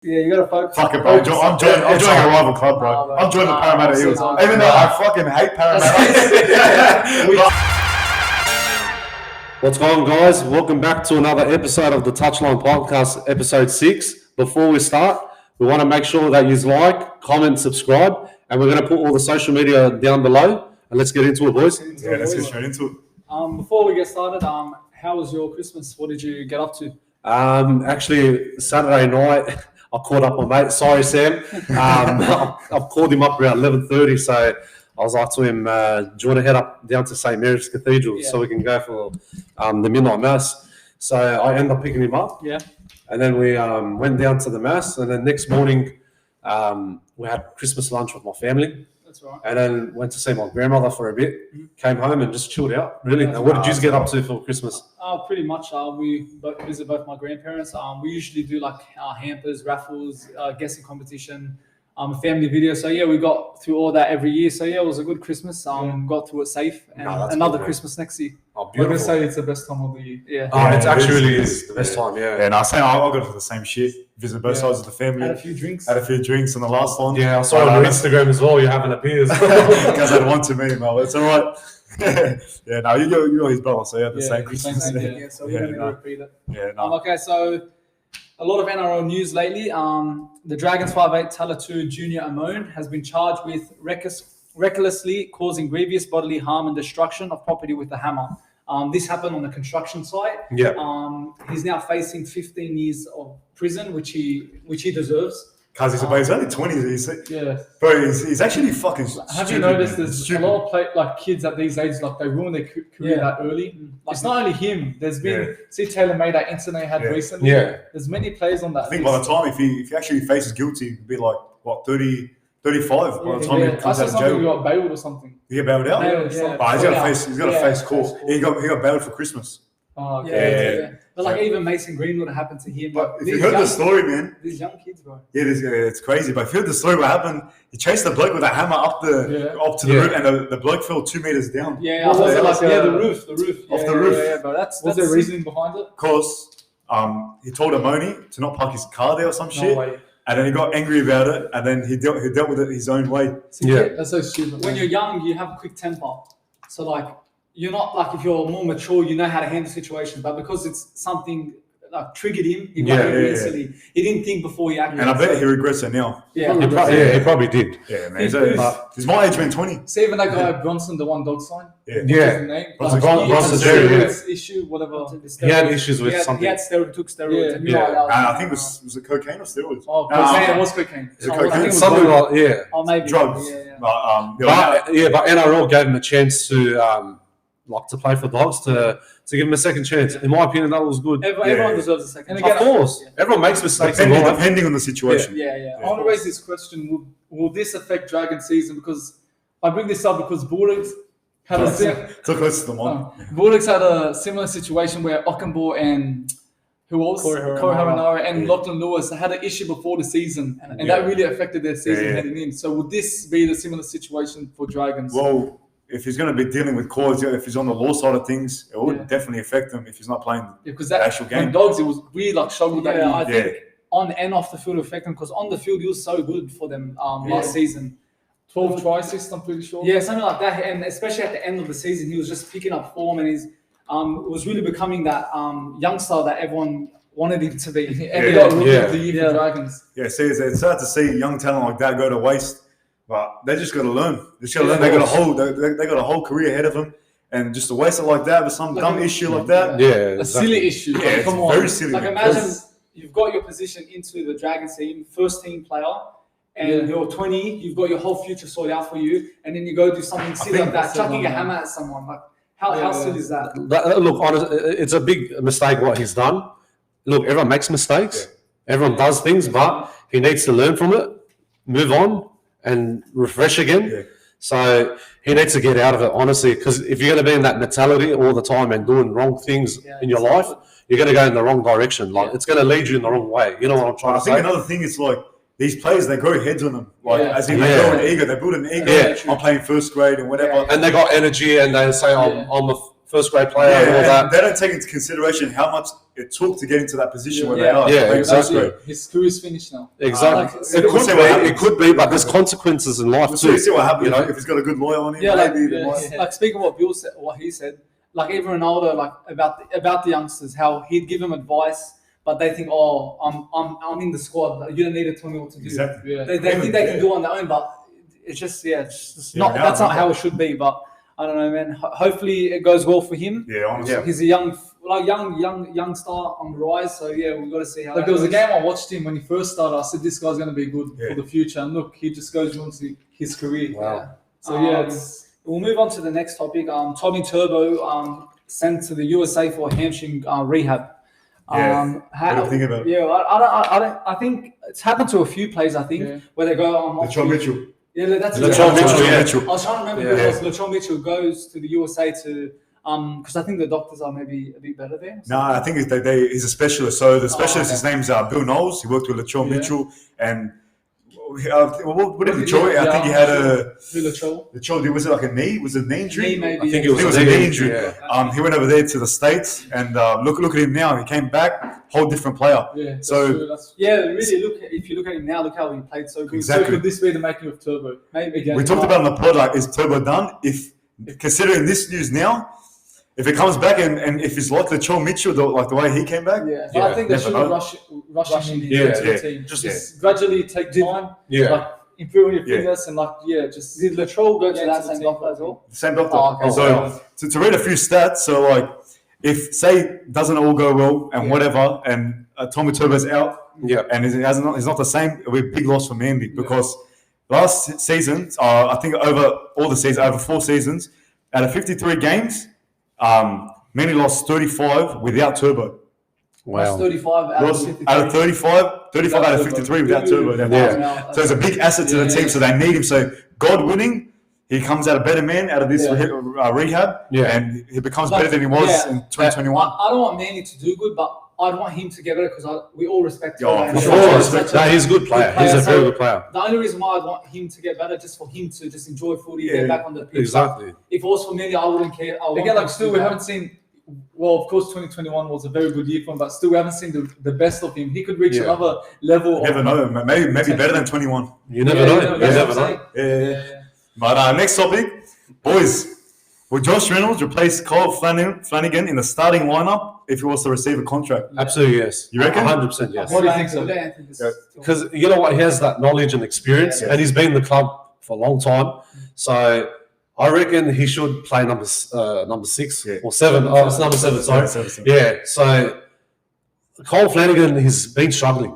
Yeah, you gotta focus. Fuck it, bro. I'm joining a rival club, bro. I'm joining the Parramatta Eels. Even though I fucking hate Parramatta. What's going on, guys? Welcome back to another episode of the Touchline Podcast, episode 6. Before we start, we want to make sure that you like, comment, subscribe, and we're going to put all the social media down below. And let's get into it, boys. Yeah, let's get straight into it. Before we get started, how was your Christmas? What did you get up to? Actually, Saturday night, I caught up with my mate. Sorry, Sam. I've called him up around 11:30, so I was like to him, do you want to head up down to St. Mary's Cathedral so we can go for the midnight mass? So I ended up picking him up. Yeah. And then we went down to the mass, and then next morning we had Christmas lunch with my family. That's right. And then went to see my grandmother for a bit. Came home and just chilled out. Really. And what did you get up to for Christmas? Pretty much. We visit both my grandparents. We usually do like hampers, raffles, guessing competition, a family video. So yeah, we got through all that every year. So yeah, it was a good Christmas. Got through it safe. And another cool, Christmas next year. Oh, beautiful. I'm gonna say it's the best time of the year. Yeah. Oh, it actually really is the best time. Yeah. And I was saying I got for the same shit. Visit both sides of the family. Had a few drinks on the last one. Yeah, I saw on your Instagram as well. You're having a beer. Because I'd want to meet him. It's all right. Yeah, no, you're his brother, so you had the same Christmas. So we're going to repeat it. Yeah, no. Okay, so a lot of NRL news lately. The Dragons 5'8" Talatu Junior Amon has been charged with recklessly causing grievous bodily harm and destruction of property with a hammer. This happened on the construction site. Yeah. He's now facing 15 years of prison, which he deserves. Because he's only 20. Bro, he's actually fucking stupid. Have you noticed there's a lot of kids at these ages, like they ruin their career that early? Like, it's not only him. There's been, see Taylor made that incident he had recently. Yeah. There's many players on that. I think by the time, if he actually faces guilty, he'd be like, what, 30, 35 by the time he comes out of jail. He got bailed or something. He got bailed out? Yeah. He's got to face court. He got bailed for Christmas. Oh, okay. Yeah. But even Mason Green would have happened to him. But if you heard the story, man. These young kids, bro. Yeah, it's crazy. But if you heard the story, what happened, he chased the bloke with a hammer up to the roof, and the bloke fell 2 meters down. Yeah, the roof. Off the roof. Yeah, but that's the reasoning behind it. Because he told Amoni to not park his car there or some shit. And then he got angry about it, and then he dealt with it his own way. That's so stupid. When you're young, you have a quick temper. So you're not if you're more mature, you know how to handle situations. But because it's something triggered him, he got angry instantly. He didn't think before he acted. And I bet he regrets it now. Yeah, he probably did. Yeah, man. He's my age, man, 20. See, even that guy Bronson, the one dog sign. Yeah. Bronson's issue, whatever. He had issues with something. He had took steroids. And I think was it cocaine or steroids? Oh, cocaine. It was cocaine. Something like or maybe drugs. But NRL gave him a chance to play for Dogs to give him a second chance. In my opinion, that was good. Everyone deserves a second. Of course, everyone makes mistakes. Depending on the situation. Yeah. I want to raise this question: Will this affect Dragon season? Because I bring this up because Bulldogs had Bulldogs had a similar situation where Ockenbaugh and Corey Haranara and Lachlan Lewis had an issue before the season, and that really affected their season heading in. So would this be the similar situation for Dragons? Well, if he's going to be dealing with calls, if he's on the law side of things, it would definitely affect him if he's not playing the actual game. Dogs, it was really struggled that year. I think on and off the field affect him because on the field he was so good for them last season. 12 try assists, I'm pretty sure. Yeah, something like that. And especially at the end of the season, he was just picking up form and he's was really becoming that youngster that everyone wanted him to be. And he got rookie of the year for Dragons. Yeah, see, it's sad to see young talent like that go to waste. But they just got to learn. They got a whole career ahead of them, and just to waste it like that with some dumb issue like that. A silly issue. Yeah, come on. Very silly. Imagine you've got your position into the Dragons team, first team player, and you're 20. You've got your whole future sorted out for you, and then you go do something silly like that, chucking a hammer at someone. How silly is that? Look, honestly, it's a big mistake what he's done. Look, everyone makes mistakes. Everyone does things, but he needs to learn from it, move on, and refresh again. So he needs to get out of it, honestly, because if you're going to be in that mentality all the time and doing wrong things in your life, you're going to go in the wrong direction. It's going to lead you in the wrong way. You know what I'm trying to say? I think another thing is these players, they grow heads on them. As in they grow an ego. They build an ego. I'm playing first grade and whatever. And they got energy and they say, I'm a first grade player and all that. They don't take into consideration how much it took to get into that position where they are. Yeah, exactly. His career's finished now. Exactly. Like, it could be, but there's consequences in life too. We'll see what happens if he's got a good lawyer on him. Yeah, like speaking of what Bill said, what he said, like even Ronaldo, like about the youngsters, how he'd give them advice, but they think, oh, I'm in the squad. You don't need to tell me what to do. Exactly. Yeah. They think they can do it on their own, but it's just not. That's not how it should be. But I don't know, man. Hopefully it goes well for him. Yeah, honestly. He's a young star on the rise. So yeah, we've got to see how. Like there was a game I watched him when he first started. I said this guy's going to be good for the future. And look, he just goes on to his career. Wow. Yeah. So we'll move on to the next topic. Tommy Turbo sent to the USA for hamstring rehab. What do you think about it? Yeah, I think it's happened to a few players. I think where they go on. Latrell Mitchell. Yeah, that's Latrell Mitchell. I was trying to remember who it was. Latrell Mitchell goes to the USA to because I think the doctors are maybe a bit better there. No, I think he's a specialist. So the specialist, his name's Bill Knowles. He worked with Latrell Mitchell and. What did Latrell? I think he had a. Latrell, was it like a knee? Was it a knee injury? Maybe. I think it was a knee injury. Yeah. He went over there to the States and look at him now. He came back, whole different player. Yeah. So really, if you look at him now, look how he played so good. Exactly. So could this be the making of Turbo? Maybe again. We talked about on the pod, like, is Turbo done? If considering this news now. If it comes back and if it's like Latrell Mitchell, like the way he came back, but I think they shouldn't rush him into the team. Just gradually take time, like improving your fitness and just did Latrell go to that same doctor as well? The same doctor. So to read a few stats, so like if say doesn't all go well and whatever, and Tommy Turbo's out, and he's not the same, it'll be a big loss for Mandy because last season, I think over all the seasons, over 4 seasons, out of 53 games. Manny lost 35 without Turbo. Wow. That's 35 out of 53. Out of 35 out of 53 without Turbo. So it's a big asset to the team, so they need him. So God winning, he comes out a better man out of this rehab, and he becomes better than he was in 2021. I don't want Manny to do good, but I'd want him to get better because we all respect him. He's a good player. He's a very good player. The only reason why I'd want him to get better just for him to just enjoy footy, get back on the pitch. Exactly. If it was for me, I wouldn't care. Again, like still we haven't seen. Well, of course, 2021 was a very good year for him, but still we haven't seen the best of him. He could reach another level. You never know. Maybe better than 21. You never know. You never know. Yeah. But next topic, boys. Will Josh Reynolds replace Kyle Flanagan in the starting lineup if he was to receive a contract? Absolutely, yes. You reckon? 100% yes. What do you think so? Because you know what? He has that knowledge and experience, and he's been in the club for a long time. So I reckon he should play number 6 or 7. Oh, it's number 7, sorry. Yeah, so Kyle Flanagan has been struggling.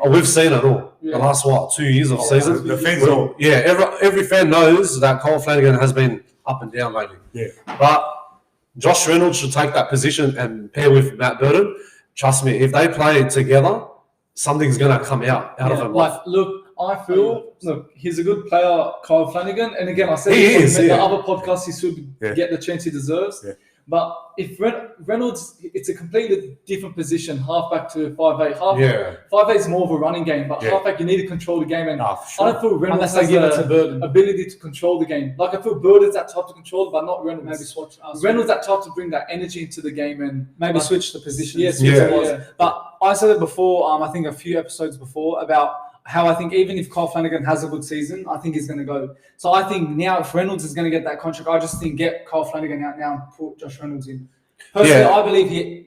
We've seen it all. The last, 2 years of season? The fans all. Yeah, every fan knows that Kyle Flanagan has been up and down lately. Yeah. But Josh Reynolds should take that position and pair with Matt Burton. Trust me, if they play together, something's going to come out of him. I feel, he's a good player, Kyle Flanagan. And again, I said the other podcast, he should get the chance he deserves. Yeah. But if Reynolds, it's a completely different position, halfback to 5'8". 5'8" is more of a running game, but halfback, you need to control the game. And I don't feel Reynolds has the ability to control the game. Like, I feel Burden's that type to control it, but not Reynolds. Maybe switch. Reynolds that type to bring that energy into the game and maybe switch the position. But I said it before, I think a few episodes before, about how I think even if Kyle Flanagan has a good season, I think he's going to go. So I think now if Reynolds is going to get that contract, I just think get Kyle Flanagan out now and put Josh Reynolds in. Personally, I believe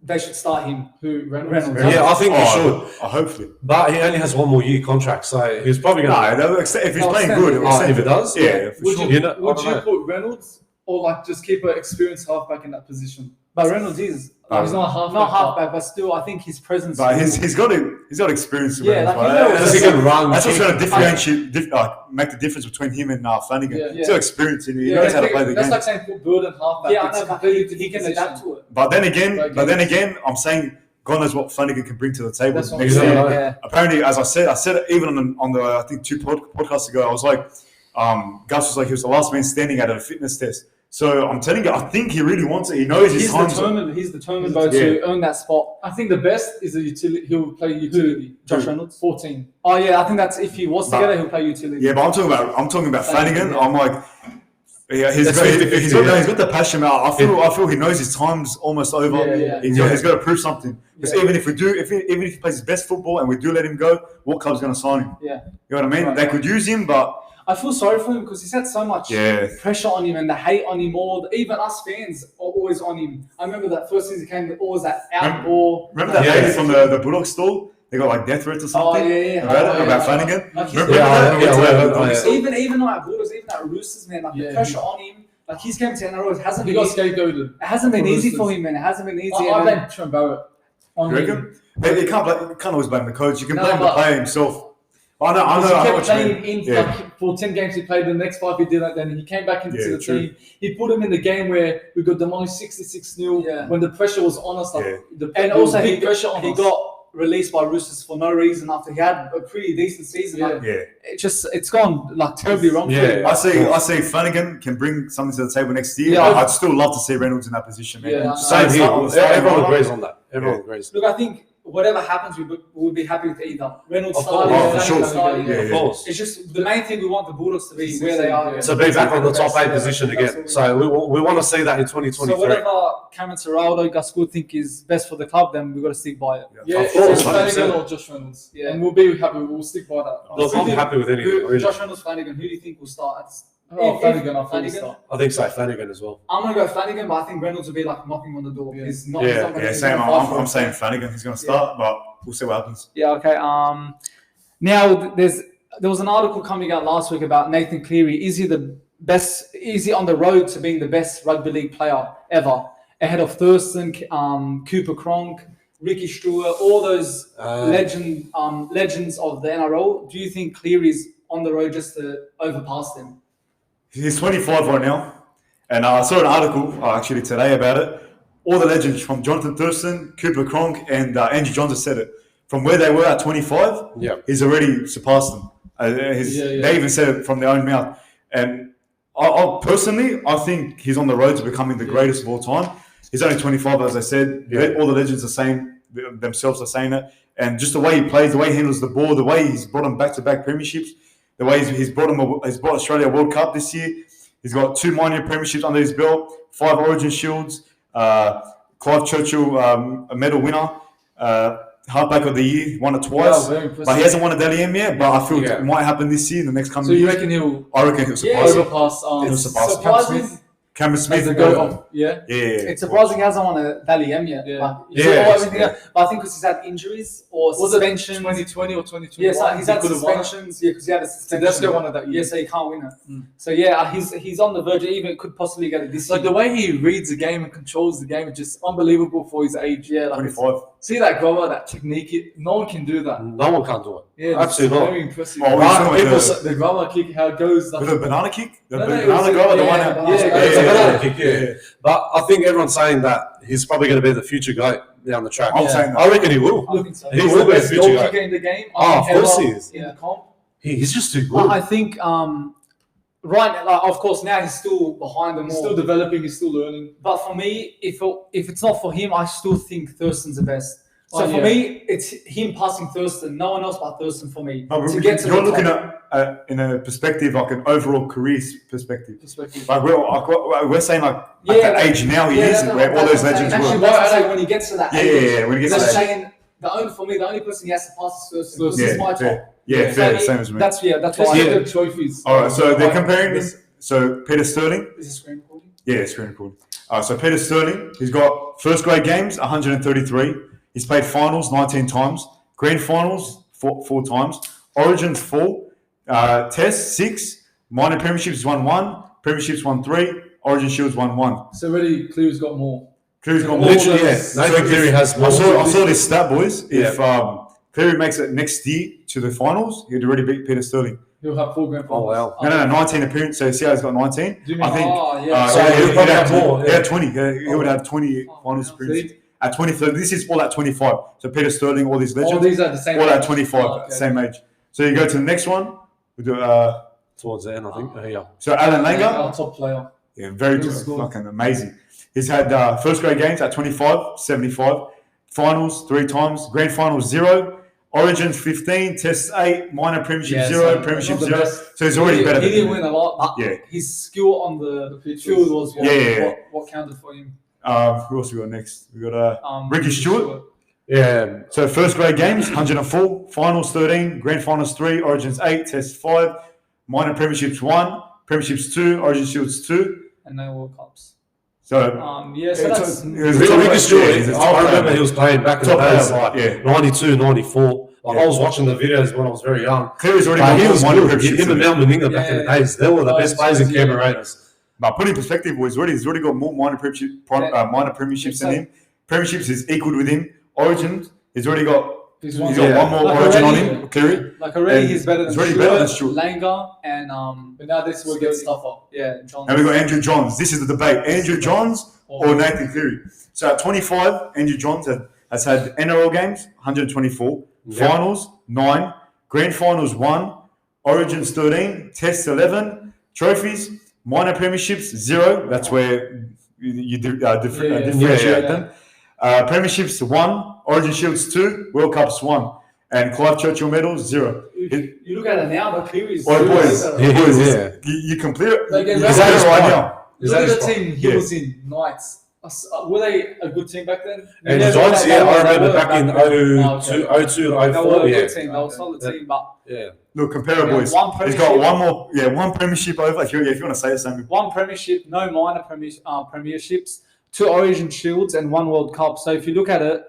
they should start him. Reynolds? Yeah, I think they should. Hopefully. But he only has 1 more year contract, so he's probably going to... if he's playing good, if it does? Yeah, for sure. Would you put Reynolds or just keep an experienced halfback in that position? But Reynolds is... he's not halfback, but still, I think his presence. But he's got experience. He can run. That's what's going to differentiate, make the difference between him and Flanagan. He's got experience in it. He knows how to play the game. That's like saying put Burden halfback. Yeah, I know. He can adapt to it. But then again, I'm saying God knows what Flanagan can bring to the table next year. Apparently, as I said it even on the I think 2 podcasts ago. I was like, Gus was like he was the last man standing at a fitness test. So I'm telling you, I think he really wants it. He knows his time. He's determined to earn that spot. I think the best is a utility. He'll play utility. Josh Reynolds, 14. Oh yeah, I think that's if he was together, he'll play utility. Yeah, but I'm talking about Flanagan. I'm like, Yeah, he's got the passion. I feel he knows his time's almost over. He's got to prove something. Because even if he plays his best football and we do let him go, what club's going to sign him? Yeah, you know what I mean. Right. They could use him, but I feel sorry for him because he's had so much pressure on him and the hate on him. Even us fans are always on him. I remember that first season he came, always that outdoor. Remember that lady from the Bulldog stall? They got like death threats or something. About Flanagan. Even like Bulldogs, even that Roosters, man, like the pressure on him. Like he's came to NRL, it hasn't been scapegoated. It hasn't been easy for him, man. It hasn't been easy. I blame Trent Barrett. You reckon? You can't always blame the coach. You can blame the player himself. I know. He kept playing like for 10 games he played. The next 5 he did that. Then he came back into the team. He put him in the game where we got demolished 66-0 when the pressure was on us. And also he got released by Roosters for no reason after he had a pretty decent season. It's gone like terribly wrong. I see Flanagan can bring something to the table next year. I'd still love to see Reynolds in that position, man. Same here. Everyone agrees on that. Everyone agrees. Look, I think whatever happens, we would be happy with either Reynolds starting. Of course. It's just the main thing we want the Bulldogs to be where they are. To be back on the top 8 position again. So we want to see that in 2023. So whatever Cameron Ciraldo, Gus Gould think is best for the club, then we've got to stick by it. It's Flanagan or Josh Reynolds. And we'll be happy. We'll stick by that. Look, I'm happy with anything. Really. Josh Reynolds, Flanagan. Who do you think will start? Flanagan. I think so. Flanagan as well. I'm gonna go Flanagan, but I think Reynolds will be like knocking on the door. He's not. Same. I'm saying Flanagan. He's gonna start, but we'll see what happens. Yeah. Okay. Now there was an article coming out last week about Nathan Cleary. Is he the best? Is he on the road to being the best rugby league player ever, ahead of Thurston, Cooper Cronk, Ricky Struer, all those legends of the NRL? Do you think Cleary's on the road just to overpass them? He's 25 right now, and I saw an article actually today about it. All the legends from Jonathan Thurston, Cooper Cronk, and Angie Johns have said it. From where they were at 25, he's already surpassed them. They even said it from their own mouth. And I personally, I think he's on the road to becoming the greatest of all time. He's only 25, as I said. All the legends are saying themselves are saying it, and just the way he plays, the way he handles the ball, the way he's brought them back-to-back premierships. The way he's brought Australia a World Cup this year. He's got 2 minor premierships under his belt, 5 Origin Shields, Clive Churchill a medal winner, halfback of the year, won it twice. But he hasn't won a Dally M yet, but I feel it might happen this year in the next coming years. So you reckon I reckon he'll surpass He'll surpass Surprising. Cameron Smith. It's surprising he hasn't won a Dally M yet. But I think because he's had injuries or suspensions. 2020 or 2021? Yeah, he's had suspensions. Yeah, because he had a suspension. Tedesco won it that year. Yeah, so he can't win it. So yeah, he's on the verge. Even could possibly get it this year. Like the way he reads the game and controls the game is just unbelievable for his age. Yeah, like 25. See that grubber, that technique. No one can do that. No one can do it. Yeah, absolutely not. Very impressive. The grubber kick, how it goes. With a banana kick? The banana grubber, the one banana kick, yeah. But I think everyone's saying that he's probably going to be the future GOAT down the track. I'm saying that. I reckon he will. He will be the future GOAT. In the game. Of course he is. In the comp. He's just too good. I think right, like, of course, now he's still behind them all. He's still developing, he's still learning. But for me, if it's not for him, I still think Thurston's the best. So for me, it's him passing Thurston. No one else but Thurston for me. You're looking at in a perspective, like an overall career perspective. Like we're saying, like at that age now he is where all those legends were. Actually, what I say when he gets to that age. When he gets to that age. The only person he has to pass is Thurston. This is my top. Yeah, fair, same as me. That's why the trophies. All right, so they're comparing this. So Peter Sterling. Is it screen recording? Yeah, screen recording. So Peter Sterling, he's got first grade games 133. He's played finals 19 times, grand finals four times, Origins 4, Tests 6, minor premierships won 1, premierships won 3, Origin Shields won 1. So already Cleary's got more. Cleary's got more. Literally, Nathan Cleary has more. I saw this stat, boys. If Cleary makes it next year to the finals, he'd already beat Peter Sterling. He'll have 4 grand finals. Oh, wow. No, 19 appearances. So Seattle's got 19. I think. So he'd have more. He had 20. He would have 20 finals appearances. At 23, this is all at 25. So Peter Sterling, all these legends, all these are the same. All at 25, same age. So you go to the next one. We do towards the end, I think. So Alan Langer, our top player. Yeah, very good, fucking amazing. He's had first grade games at 25, 75, finals 3 times, grand finals 0, Origins 15, Tests 8, Minor Premiership Yeah, 0, so Premiership not the 0. best. So he's already better He than didn't him. win a lot, but Yeah. his skill on the field was what counted for him. Who else we got next? We got Ricky Stewart. Yeah. So first grade games, 104, Finals 13, Grand Finals 3, Origins 8, Tests 5, Minor Premierships 1, Premierships 2, Origin Shields 2. And no World Cups. So so that's Ricky Stewart, I remember he was playing back in the days, player, like 92, 94. Like I was watching the videos when I was very young. Cleary's already Like, he got was Minor good. Premierships Him and than him. Mel Meninga back in the days, they were the best players in Canberra Raiders. But put in perspective, boys, he's already got more minor premierships than him. Premierships is equal with him. Origins, he's already got He's one got more like Origin on already- him, Cleary. Like already, And he's better than he's already Stewart, better than Stewart. Langer, and but now this will get tougher. Yeah, John. And we got Andrew Johns. This is the debate: Andrew Johns or Nathan Cleary. So at 25, Andrew Johns has had NRL games 124, Finals 9, Grand Finals 1, Origins 13, Tests 11, trophies, minor premierships 0. That's where you differentiate them. Premierships 1, Origin Shields 2, World Cups 1, and Clive Churchill medals 0. You look at it now, but Cleary's. Boys, Yeah. you complete Like, it. is Is that his that right prime? now? Is Look that at his the team he Yeah. was in, Knights. Were they a good team back then? And Yeah, Johns, they yeah, were- I remember they back in were 02 and They were 04. a Yeah. good team. They were a solid team, but Yeah. Look, compare boys. one He's got premiership. one more, one premiership over. If you want to say it, Sammy. one premiership, no minor premierships, 2 Origin Shields, and 1 World Cup. So if you look at it,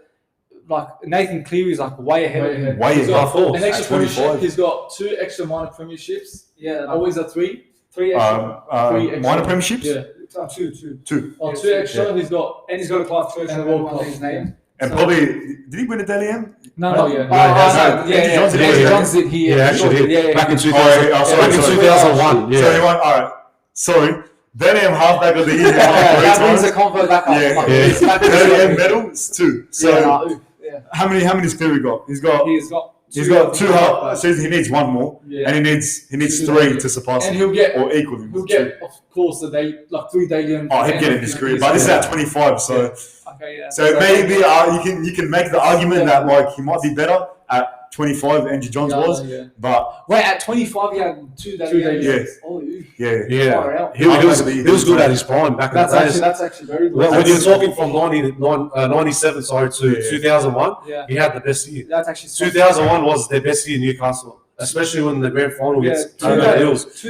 like Nathan Cleary is like way ahead of him. Way He's ahead. got Of an extra At 25. premiership. He's got 2 extra minor premierships. Yeah, always a 3 extra. 3 extra. Minor premierships? Yeah, 2. 2. Oh, 2 extra. He's got a Clive Churchill and a World World Cup. Cup. His name. And So- probably, did he win a Dally M? No, No, yeah. no, he hasn't. Andrew Johns did. Andrew Yeah, Johns did here. Yeah, actually did. Back in 2000. sorry, Back in sorry. 2001. So he Yeah. won, alright. Sorry. Dally M halfback of the year. That brings the convo back up. Yeah. Like, Yeah. it's back to Dally M the- medals, 2. So yeah. how many's Cleary got? He's got He's got 2 half. So he needs 1 more, Yeah. and he needs 2 3 to surpass And him he'll get, or equal him. of course, the day like 3 daily. Oh, he'd get in his career, but this is at 25, so. Okay, yeah. So maybe you can make the argument that like he might be better at 25. Andrew Johns was, but Wait, at 25, he had 2 daily. Yeah. Oh, yeah, Yeah. He was good at his prime back in the days. that's actually very good. When you're talking from 97 to 2001, Yeah. he had the best year. That's actually 2001 was their best year in Newcastle, especially when the grand final gets two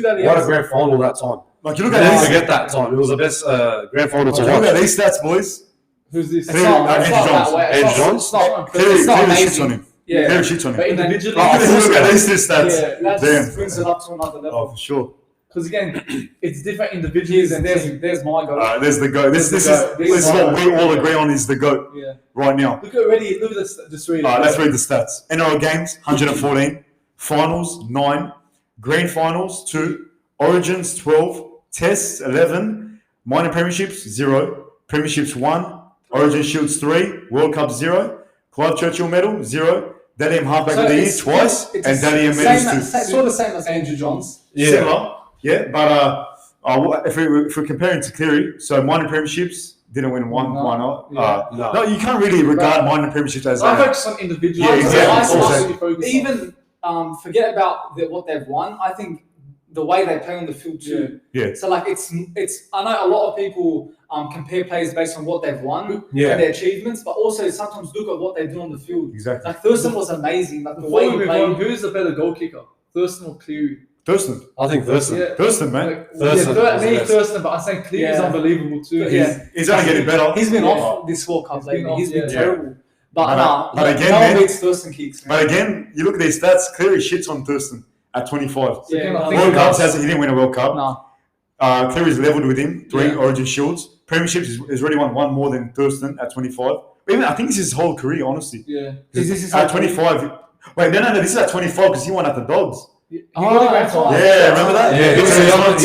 daily. What a grand final that time. like you look I never at forget that time. It was the best grand final to look at watch. these stats, boys. Who's this? Cleary, Andrew Johns. Andrew Johns? It's not Cleary shits on amazing. him. Yeah. Cleary shits on him. But individually, Look at these 2 stats. yeah, that Damn. brings it up to another level. Oh, for sure. Because again, it's different individuals, and there's my goal. There's the GOAT. This is what we all agree on is the GOAT Yeah. right now. Look at this. Just read it. Let's read the stats. NRL games 114, Finals 9, Grand Finals 2, Origins 12, Tests 11, Minor Premierships 0, Premierships 1, Origin Shields 3, World Cup 0, Clive Churchill medal 0, Dally M halfback of the year twice, and Dally M medals 2. Sort of same as Andrew Johns. Similar, yeah, but if we're comparing to Cleary, so minor premierships didn't win one. No. Why not? No. No, you can't really regard minor premierships as I that. focus on individuals. Yeah, exactly. Even forget about what they've won. I think the way they play on the field too. Yeah. So like it's. I know a lot of people compare players based on what they've won and Yeah. their achievements, but also sometimes look at what they do on the field. Exactly. Like Thurston was amazing. Like the way he played. Who's the better goal kicker? Thurston or Cleary? Thurston. I think Thurston. Yeah. Thurston, man. Thurston was the best. Thurston, but I think Cleary's Yeah. unbelievable too. Yeah. He's only getting better. He's been off this World Cup lately. off, He's been yeah. terrible. But But again, no man- one beats Thurston kicks. Man. But again, you look at these stats. Cleary shits on Thurston at 25. Yeah, Again, I no, think World no, Cups hasn't. He didn't win a World Cup. no. Cleary's leveled with him. 3 Yeah. Origin Shields. Premierships he's already won 1 more than Thurston at 25. Even I think this is his whole career, honestly. Yeah. Is this his At whole career? 25. Wait, no. This is at 25 because he won at the Dogs. That's right. Yeah, remember that? Yeah, he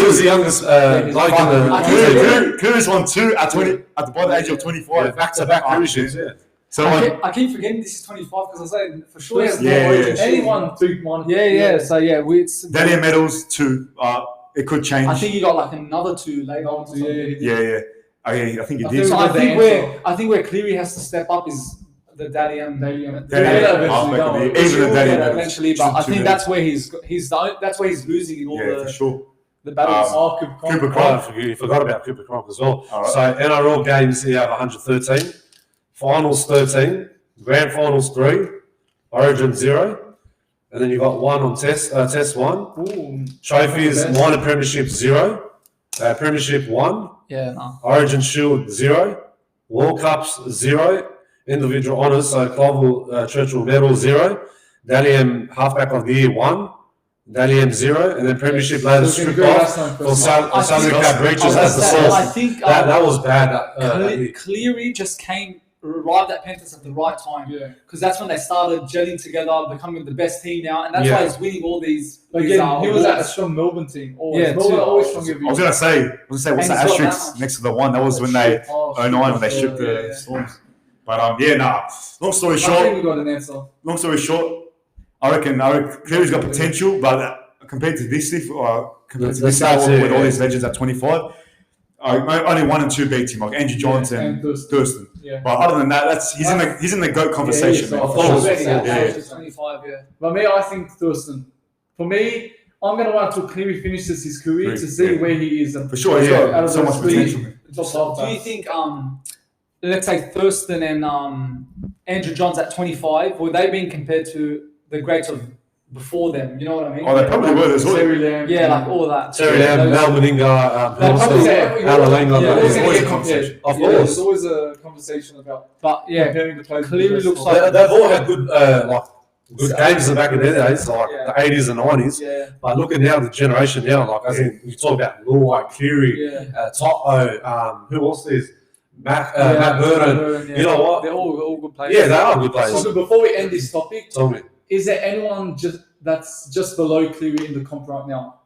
was the youngest bloke in the Cleary's won 2 at 20 by the age of 25. back-to-back premierships. Yeah. So I keep forgetting this is 25 because I say for sure he has Yeah, more yeah. Origin Shield. Anyone big one. Yeah. So it's. Dally medals 2. It could change. I think he got like another 2 later on. Yeah. Yeah. I think he So did. I think where Cleary has to step up is the Dalian eventually, but I think that's where that's where he's losing in all for sure. the battles. Cooper Cronk. You forgot about Cooper Cronk as well. All right. So NRL games, you have 113, finals 13, grand finals 3, Origin 0, and then you got 1 on test 1. Ooh, Trophies, minor premiership 0, premiership 1, Origin Shield 0, World Cups 0, individual honours, so Clovell Churchill Medal 0, Dalian Halfback of the Year 1, Dalian 0, and then premiership later stripped off for salary cap breaches as the source. I think that was bad. Cleary just arrived at Panthers at the right time, because that's when they started gelling together, becoming the best team now, and that's why he's winning all these. Again, he was at a strong Melbourne team. Melbourne always strong. I was gonna say, what's the asterisk next to the 1? That was when they 09 when they shipped the Storms. But long story short, I think we got an answer. Long story short, I reckon Cleary's got potential, but compared to this with all these legends at 25, only 1 and 2 beat him, like Andrew Johnson and Thurston. Yeah. But other than that, he's in the GOAT conversation. Of course. 25, But me, I think Thurston. For me, I'm gonna wait until Cleary finishes his career to see where he is. For sure, he's got so much potential. Do you think, let's say Thurston and Andrew Johns at 25, were they being compared to the greats of before them? You know what I mean? Oh, they probably were as well. Like all of that. Terry Lamb, Mal Meninga, Of course, there's always a conversation about. But comparing the players. Cleary looks like they've all had good games back in their days, like the 80s and 90s. Yeah. But looking now, the generation now, like as in you talk about Luai, Cleary, To'o, who else is Matt Burton. You know what? They're all good players. Yeah, they are good players. So before we end this topic, Tell me. is there anyone that's just below Cleary in the comp right now?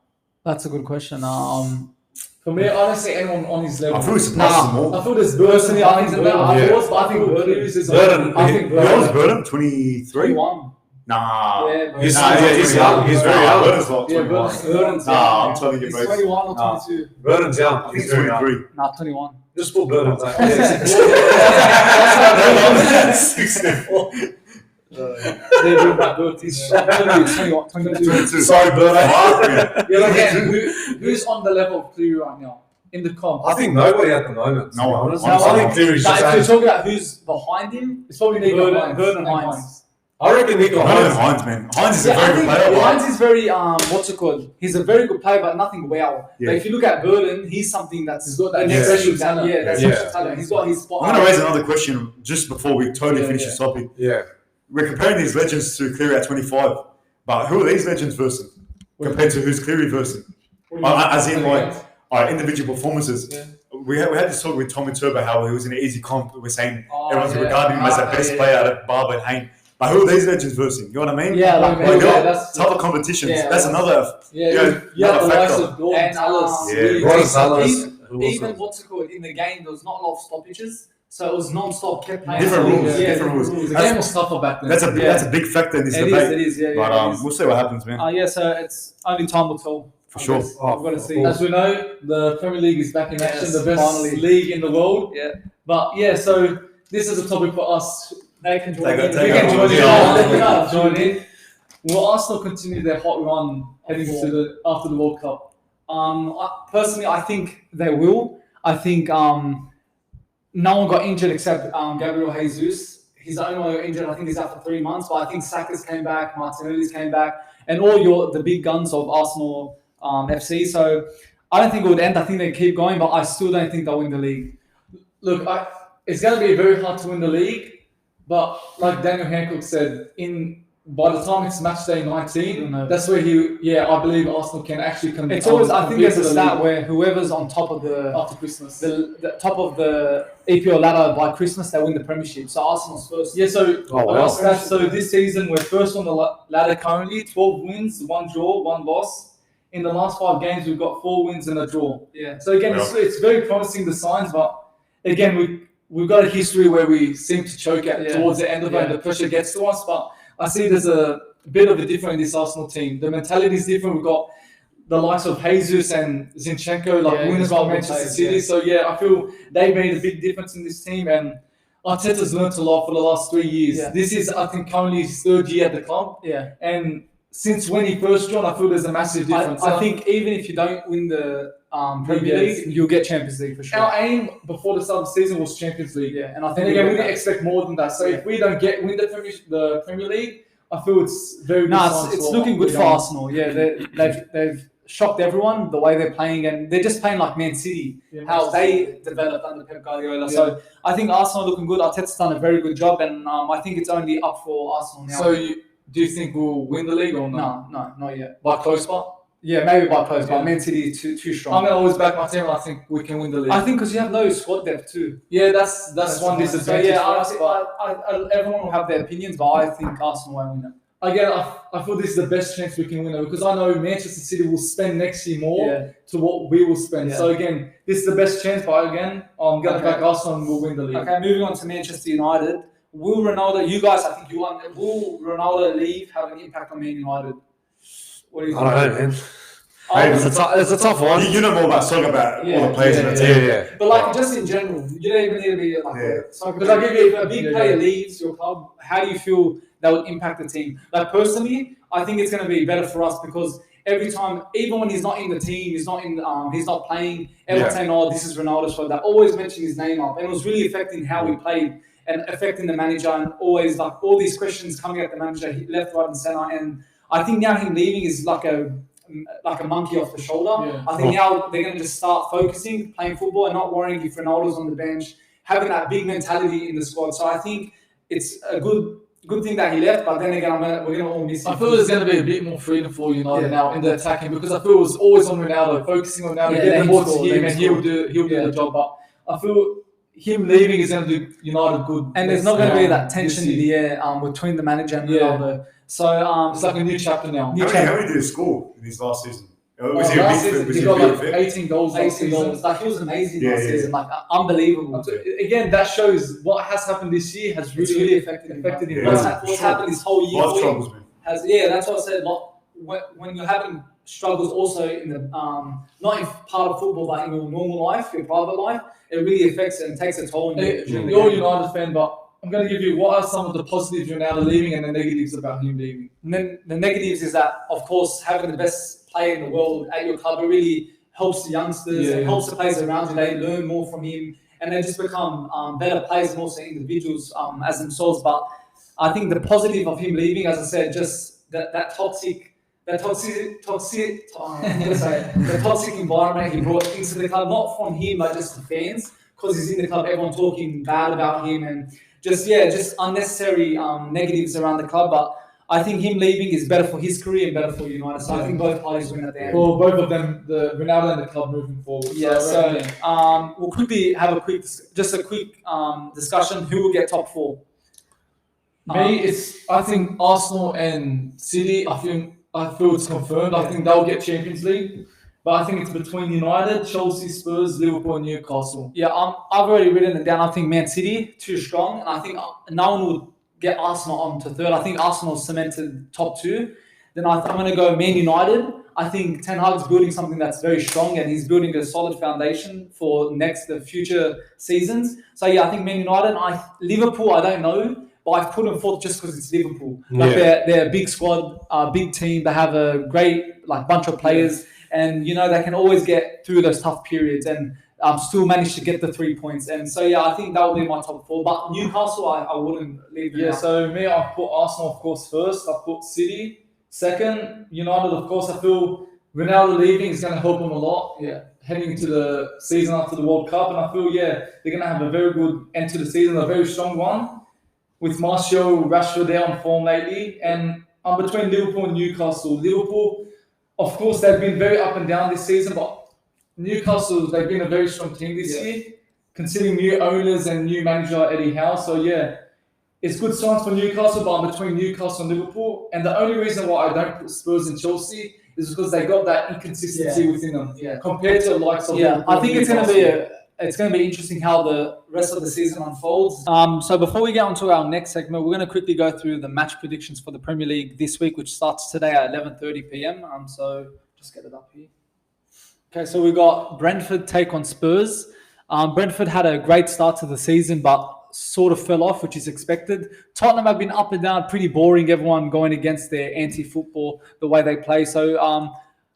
That's a good question. For me, I don't see anyone on his level. I feel he's surpassed them all. I feel there's Personally, I think but I think Cleary's is Burton. I think How old is Burton? 23? 21. Nah. He's young. He's very young. Burton's like 21. Burton's I'm telling you, He's bro. 21 or 22. Burton's young. He's very young. 23. Nah, 21. Just put Burton. They're doing that He's 21, 22. Sorry, Burton. Who's on the level of Cleary right now in the comp? I think nobody at the moment. No one. I think Cleary's If you're just. talking about who's behind him, It's probably Nico Burton and Hines. Hines. I reckon Nico Hines, Hines. man. Hines is a I very good think player. Hines is very what's it called? He's a very good player, but nothing wow. Yeah. But if you look at Burton, he's something that's got that next special level talent. that's Yeah. special talent. He's got his spot. I'm going to raise another question just before we totally finish this topic. Yeah. We're comparing these legends to Cleary at 25, but who are these legends versus compared to who's Cleary versus? As in, like, individual performances. Yeah. We had this talk with Tommy Turbo how he was in an easy comp. We're saying everyone's regarding him as the best player out of Barber and Hayne. But who are these legends versus? You know what I mean? Yeah, that's tougher competitions. Yeah, that's another. Yeah, the another likes factor. of Gordon Tallis. Gordon Tallis. Even what's it called in the game, there was not a lot of stoppages, so it was non-stop. Kept playing. Different rules. Yeah, Different rules. The game was tougher back then. That's a big factor in this debate. It is. But we'll see what happens, man. So it's only time will tell. For sure. We've got to see. As we know, the Premier League is back in action, Yes, the best finally. league in the world. Yeah. But so this is a topic for us. They can join They in. can We can join in. Yeah. Join in. Will Arsenal continue their hot run heading to after the World Cup? Personally, I think they will. I think no one got injured except Gabriel Jesus. He's the only one who got injured. I think he's out for 3 months. But I think Saka's came back, Martinelli's came back, and all the big guns of Arsenal FC. So I don't think it would end. I think they keep going, but I still don't think they'll win the league. Look, it's going to be very hard to win the league, but like Daniel Hancock said, by the time it's match day 19, that's where I believe Arsenal can actually come. It's always. I think there's a stat where whoever's on top of after Christmas, the top of the EPL ladder by Christmas, they win the Premiership. So Arsenal's first. Yeah. So wow. This season we're first on the ladder currently. 12 wins, 1 draw, 1 loss. In the last 5 games, we've got 4 wins and a draw. Yeah. So again, it's very promising, the signs, but again, we've got a history where we seem to choke towards the end of it, and the pressure gets to us. But I see there's a bit of a difference in this Arsenal team. The mentality is different. We've got the likes of Jesus and Zinchenko, winners by Manchester City. Yeah. So I feel they made a big difference in this team, and Arteta's learnt a lot for the last 3 years. Yeah. This is, I think, currently his 3rd year at the club. Yeah. And since when he first joined, I feel there's a massive difference. I think even if you don't win the Premier League, you'll get Champions League for sure. Our aim before the start of the season was Champions League. Yeah, and I think again, we didn't expect more than that. So if we don't win the Premier League, I feel it's very good. No, it's looking good for Arsenal. Yeah, they've shocked everyone the way they're playing, and they're just playing like Man City, how they developed under Pep Guardiola. Yeah. So I think Arsenal are looking good. Arteta's done a very good job, and I think it's only up for Arsenal now. So do you think we'll win the league or not? No, not yet. By close part? Yeah, maybe by close, but Man City is too strong. I'm going to always back my team. I think we can win the league. I think because you have no squad depth too. Yeah, that's one disadvantage. So yeah, everyone will have their opinions, but I think Arsenal won't win it. Again, I feel this is the best chance we can win it because I know Manchester City will spend next year more to what we will spend. So again, this is the best chance. But again, I'm going to back Arsenal and we'll win the league. Okay, moving on to Manchester United. Will Ronaldo? You guys, I think you want. Will Ronaldo leave have an impact on Man United? What do you think? I don't know, man. It's a tough one. You know more about soccer about all the players in the team. Yeah. But like just in general, you don't even need to be like soccer. Because like if a big player leaves your club, how do you feel that would impact the team? Like personally, I think it's going to be better for us because every time, even when he's not in the team, he's not playing, everyone's saying, "Oh, this is Ronaldo's fault." They always mention his name up, and it was really affecting how we played and affecting the manager, and always like all these questions coming at the manager left, right, and center. And I think now him leaving is like a monkey off the shoulder. Yeah. I think now they're going to just start focusing, playing football, and not worrying if Ronaldo's on the bench, having that big mentality in the squad. So I think it's a good thing that he left. But then again, we're going to all miss him. I feel there's going to be a bit more freedom for United now in the attacking because I feel it was always on Ronaldo, focusing on Ronaldo, getting the ball to him, and he'll do the job. But I feel him leaving is going to do United good. And there's not going to be that tension in the air between the manager and Ronaldo. So it's like a new chapter now. How many did he score in his last season? Was he got like 18 goals. 18 goals. Like he was amazing last season. Like unbelievable. Again, that shows what has happened this year has really affected him. What's happened this whole year? That's what I said. When you're having struggles also in the not in part of football, but in your normal life, your private life, it really affects it and takes a toll on you. You're a United fan, but I'm going to give you what are some of the positives Ronaldo leaving and the negatives about him leaving. And then the negatives is that, of course, having the best player in the world at your club, it really helps the youngsters and helps the players around you. They learn more from him and they just become better players and also individuals as themselves. But I think the positive of him leaving, as I said, just the toxic environment he brought into the club, not from him, but just the fans, because he's in the club, everyone talking bad about him and just unnecessary negatives around the club. But I think him leaving is better for his career and better for United. So I think both parties win at the end. For both of them, the Ronaldo and the club moving forward. We'll quickly have a quick discussion. Who will get top four? I think Arsenal and City. I feel it's confirmed. I think they'll get Champions League. But I think it's between United, Chelsea, Spurs, Liverpool, and Newcastle. Yeah, I've already written it down. I think Man City, too strong. And I think no one would get Arsenal on to third. I think Arsenal cemented top two. Then I'm going to go Man United. I think Ten Hag's building something that's very strong and he's building a solid foundation for the future seasons. So, I think Man United. Liverpool, I don't know. But I've put them forth just because it's Liverpool. Like they're a big squad, a big team. They have a great bunch of players. And, they can always get through those tough periods and still manage to get the 3 points. And so, I think that will be my top four. But Newcastle, I wouldn't leave them out. So me, I've put Arsenal, of course, first. I've put City second. United, of course, I feel Ronaldo leaving is going to help them a lot. Heading into the season after the World Cup. And I feel, they're going to have a very good end to the season, a very strong one. With Martial, Rashford there on form lately. And I'm between Liverpool and Newcastle. Liverpool, of course, they've been very up and down this season, but Newcastle, they've been a very strong team this year, considering new owners and new manager Eddie Howe. So, it's good signs for Newcastle, but I'm between Newcastle and Liverpool. And the only reason why I don't put Spurs and Chelsea is because they got that inconsistency within them compared to the likes of Liverpool. I think it's going to be interesting how the rest of the season unfolds. So before we get on to our next segment, we're going to quickly go through the match predictions for the Premier League this week, which starts today at 11:30 p.m. So just get it up here. Okay, so we got Brentford take on Spurs. Brentford had a great start to the season, but sort of fell off, which is expected. Tottenham have been up and down, pretty boring. Everyone going against their anti-football, the way they play. So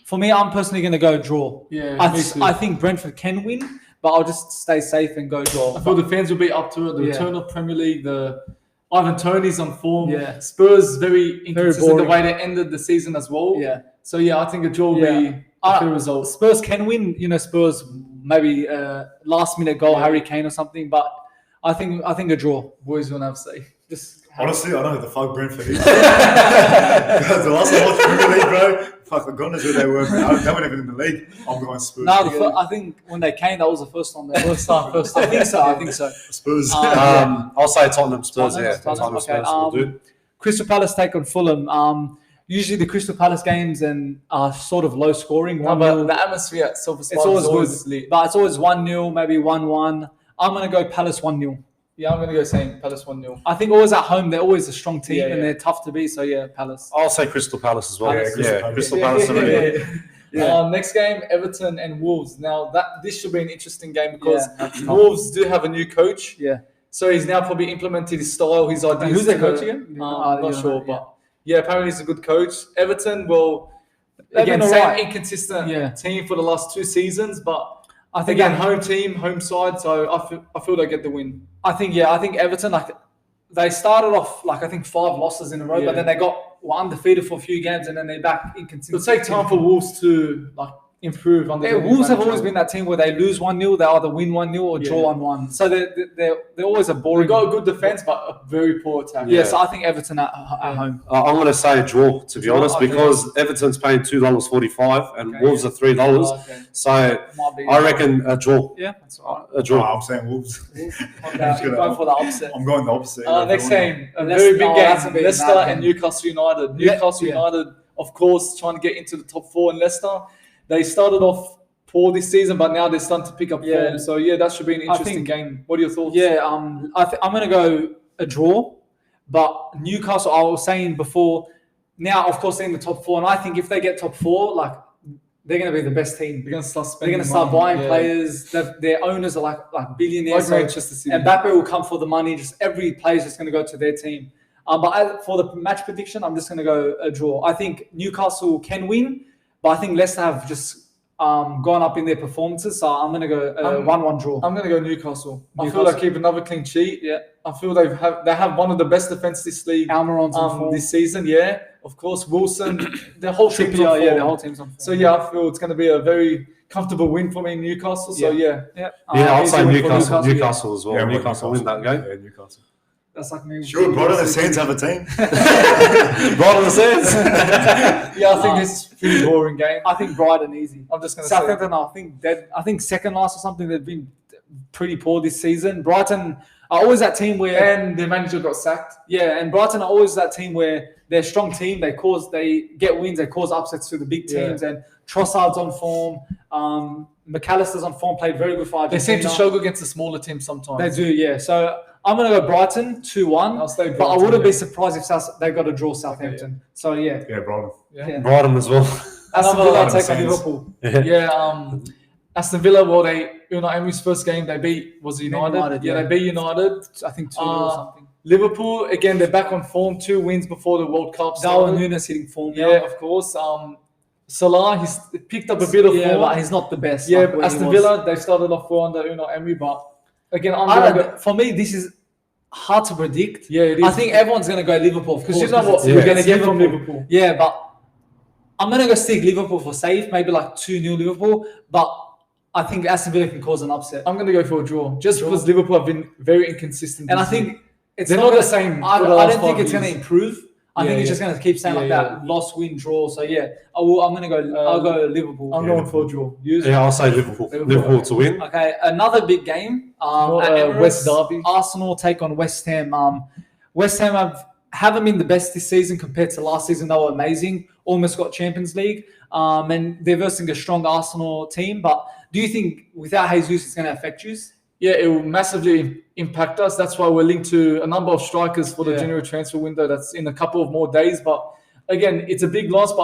for me, I'm personally going to go draw. Yeah, I think Brentford can win, but I'll just stay safe and go draw. I feel the fans will be up to it. The return of Premier League, the Ivan Toney's on form. Yeah. Spurs very inconsistent the boring. way they ended the season as well. Yeah. So I think a draw will be a fair result. Spurs can win. Spurs maybe last minute goal, Harry Kane or something. But I think a draw. Boys gonna have to say. Just honestly, I don't know who the fuck Brentford is. The last time I watched Premier League, bro, fuck, God knows who they were. They weren't even in the league. I'm going Spurs. No, I think when they came, that was the first time. First time. I think so. Spurs. I'll say Tottenham Spurs. Tottenham, Spurs will do. Crystal Palace take on Fulham. Usually the Crystal Palace games are sort of low scoring. but the atmosphere at Silver Spike it's always is good, lit. but it's always 1-0, maybe 1-1. I'm gonna go Palace 1-0. Yeah, I'm going to go same. Palace 1-0. I think always at home, they're always a strong team and Yeah. they're tough to beat. So Palace. I'll say Crystal Palace as well. Palace. Crystal Palace. Next game, Everton and Wolves. Now this should be an interesting game because Wolves do have a new coach. Yeah. So he's now probably implemented his style, his ideas. Who's their coach again? I'm not sure, but apparently he's a good coach. Everton, again, been same alright. inconsistent team for the last 2 seasons, but I think again, home team, home side. So I feel they get the win. I think Everton, they started off 5 losses in a row, but then they were undefeated for a few games and then they're back inconsistent. It'll take time for Wolves to improve. Wolves have always been that team where they lose 1-0, they either win 1-0 or draw 1-1. So they're always a boring. They've got a good defense, but a very poor attack. So I think Everton at home. I'm going to say a draw, to be honest, because Everton's paying $2.45 and Wolves are $3. So I reckon a draw. Yeah, that's all right. A draw. I'm saying Wolves. Go for the opposite. I'm going the opposite. Next game, a Leicester- very big no, game. that's a big Leicester mad and game. Newcastle United. Newcastle United, of course, trying to get into the top 4 in Leicester. They started off poor this season, but now they're starting to pick up form. So that should be an interesting game. What are your thoughts? Yeah, I'm going to go a draw, but Newcastle, I was saying before, now of course they're in the top 4, and I think if they get top 4, they're going to be the best team. They're going to start They're spending going to start money. buying players. Their owners are like billionaires. Like Manchester City. And Mbappe will come for the money. Just every player's just going to go to their team. But for the match prediction, I'm just going to go a draw. I think Newcastle can win, but I think Leicester have just gone up in their performances. So I'm going to go 1-1 draw. I'm going to go Newcastle. I feel they keep another clean sheet. Yeah, I feel they have one of the best defense this league. Almiron's on form this season. Yeah, of course, Wilson. Their whole team's on form. their whole team's on form. So I feel it's going to be a very comfortable win for me in Newcastle. So I'll say easy win for Newcastle. Newcastle as well. Yeah, Newcastle win that game. Yeah, Newcastle. That's like me. Sure, Brighton and Saints have a team. Brighton and Saints. I think this is a pretty boring game. I think Brighton easy. I'm just going to say. Southampton, I think second last or something. They've been pretty poor this season. Brighton are always that team where, and their manager got sacked. And Brighton are always that team where they're a strong team. They get wins. They cause upsets to the big teams. And Trossard's on form. McAllister's on form. Played very good for Argentina. They seem to struggle against the smaller teams sometimes. They do, yeah. So I'm going to go Brighton 2-1. I'll stay But I Brighton, wouldn't be surprised if they got to draw Southampton. Okay. So Yeah, Brighton. Yeah. Brighton as well. Aston Villa Brighton take on Saints. Liverpool. Aston Villa, Unai Emery's first game they beat was United. They beat United. I think 2 or something. Liverpool, again, they're back on form. 2 wins before the World Cup Darwin started. Núñez hitting form. Yeah, of course. Salah, he's picked up a bit of form. But he's not the best. Yeah, like but where he Aston was. Villa, they started off well under Unai Emery, but again, For me, this is hard to predict. Yeah, it is. I think everyone's going to go Liverpool Because you know what we're going to get from Liverpool. Yeah, but I'm going to go stick Liverpool for safe, maybe 2-0 Liverpool. But I think Aston Villa can cause an upset. I'm going to go for a draw, because Liverpool have been very inconsistent. And I this year. think they're not the same. I for the don't last think 5 it's going to years. improve. I think it's just going to keep staying that. Loss, win, draw. So I'm going to go. I'll go Liverpool. I'm going for a draw. I'll say Liverpool. Liverpool to win. Okay, another big game. At Emirates, West Derby. Arsenal take on West Ham. West Ham haven't been the best this season compared to last season. They were amazing. Almost got Champions League. And they're versing a strong Arsenal team. But do you think without Jesus, it's going to affect you? Yeah, it will massively impact us. That's why we're linked to a number of strikers for the January transfer window. That's in a couple of more days. But again, it's a big loss, but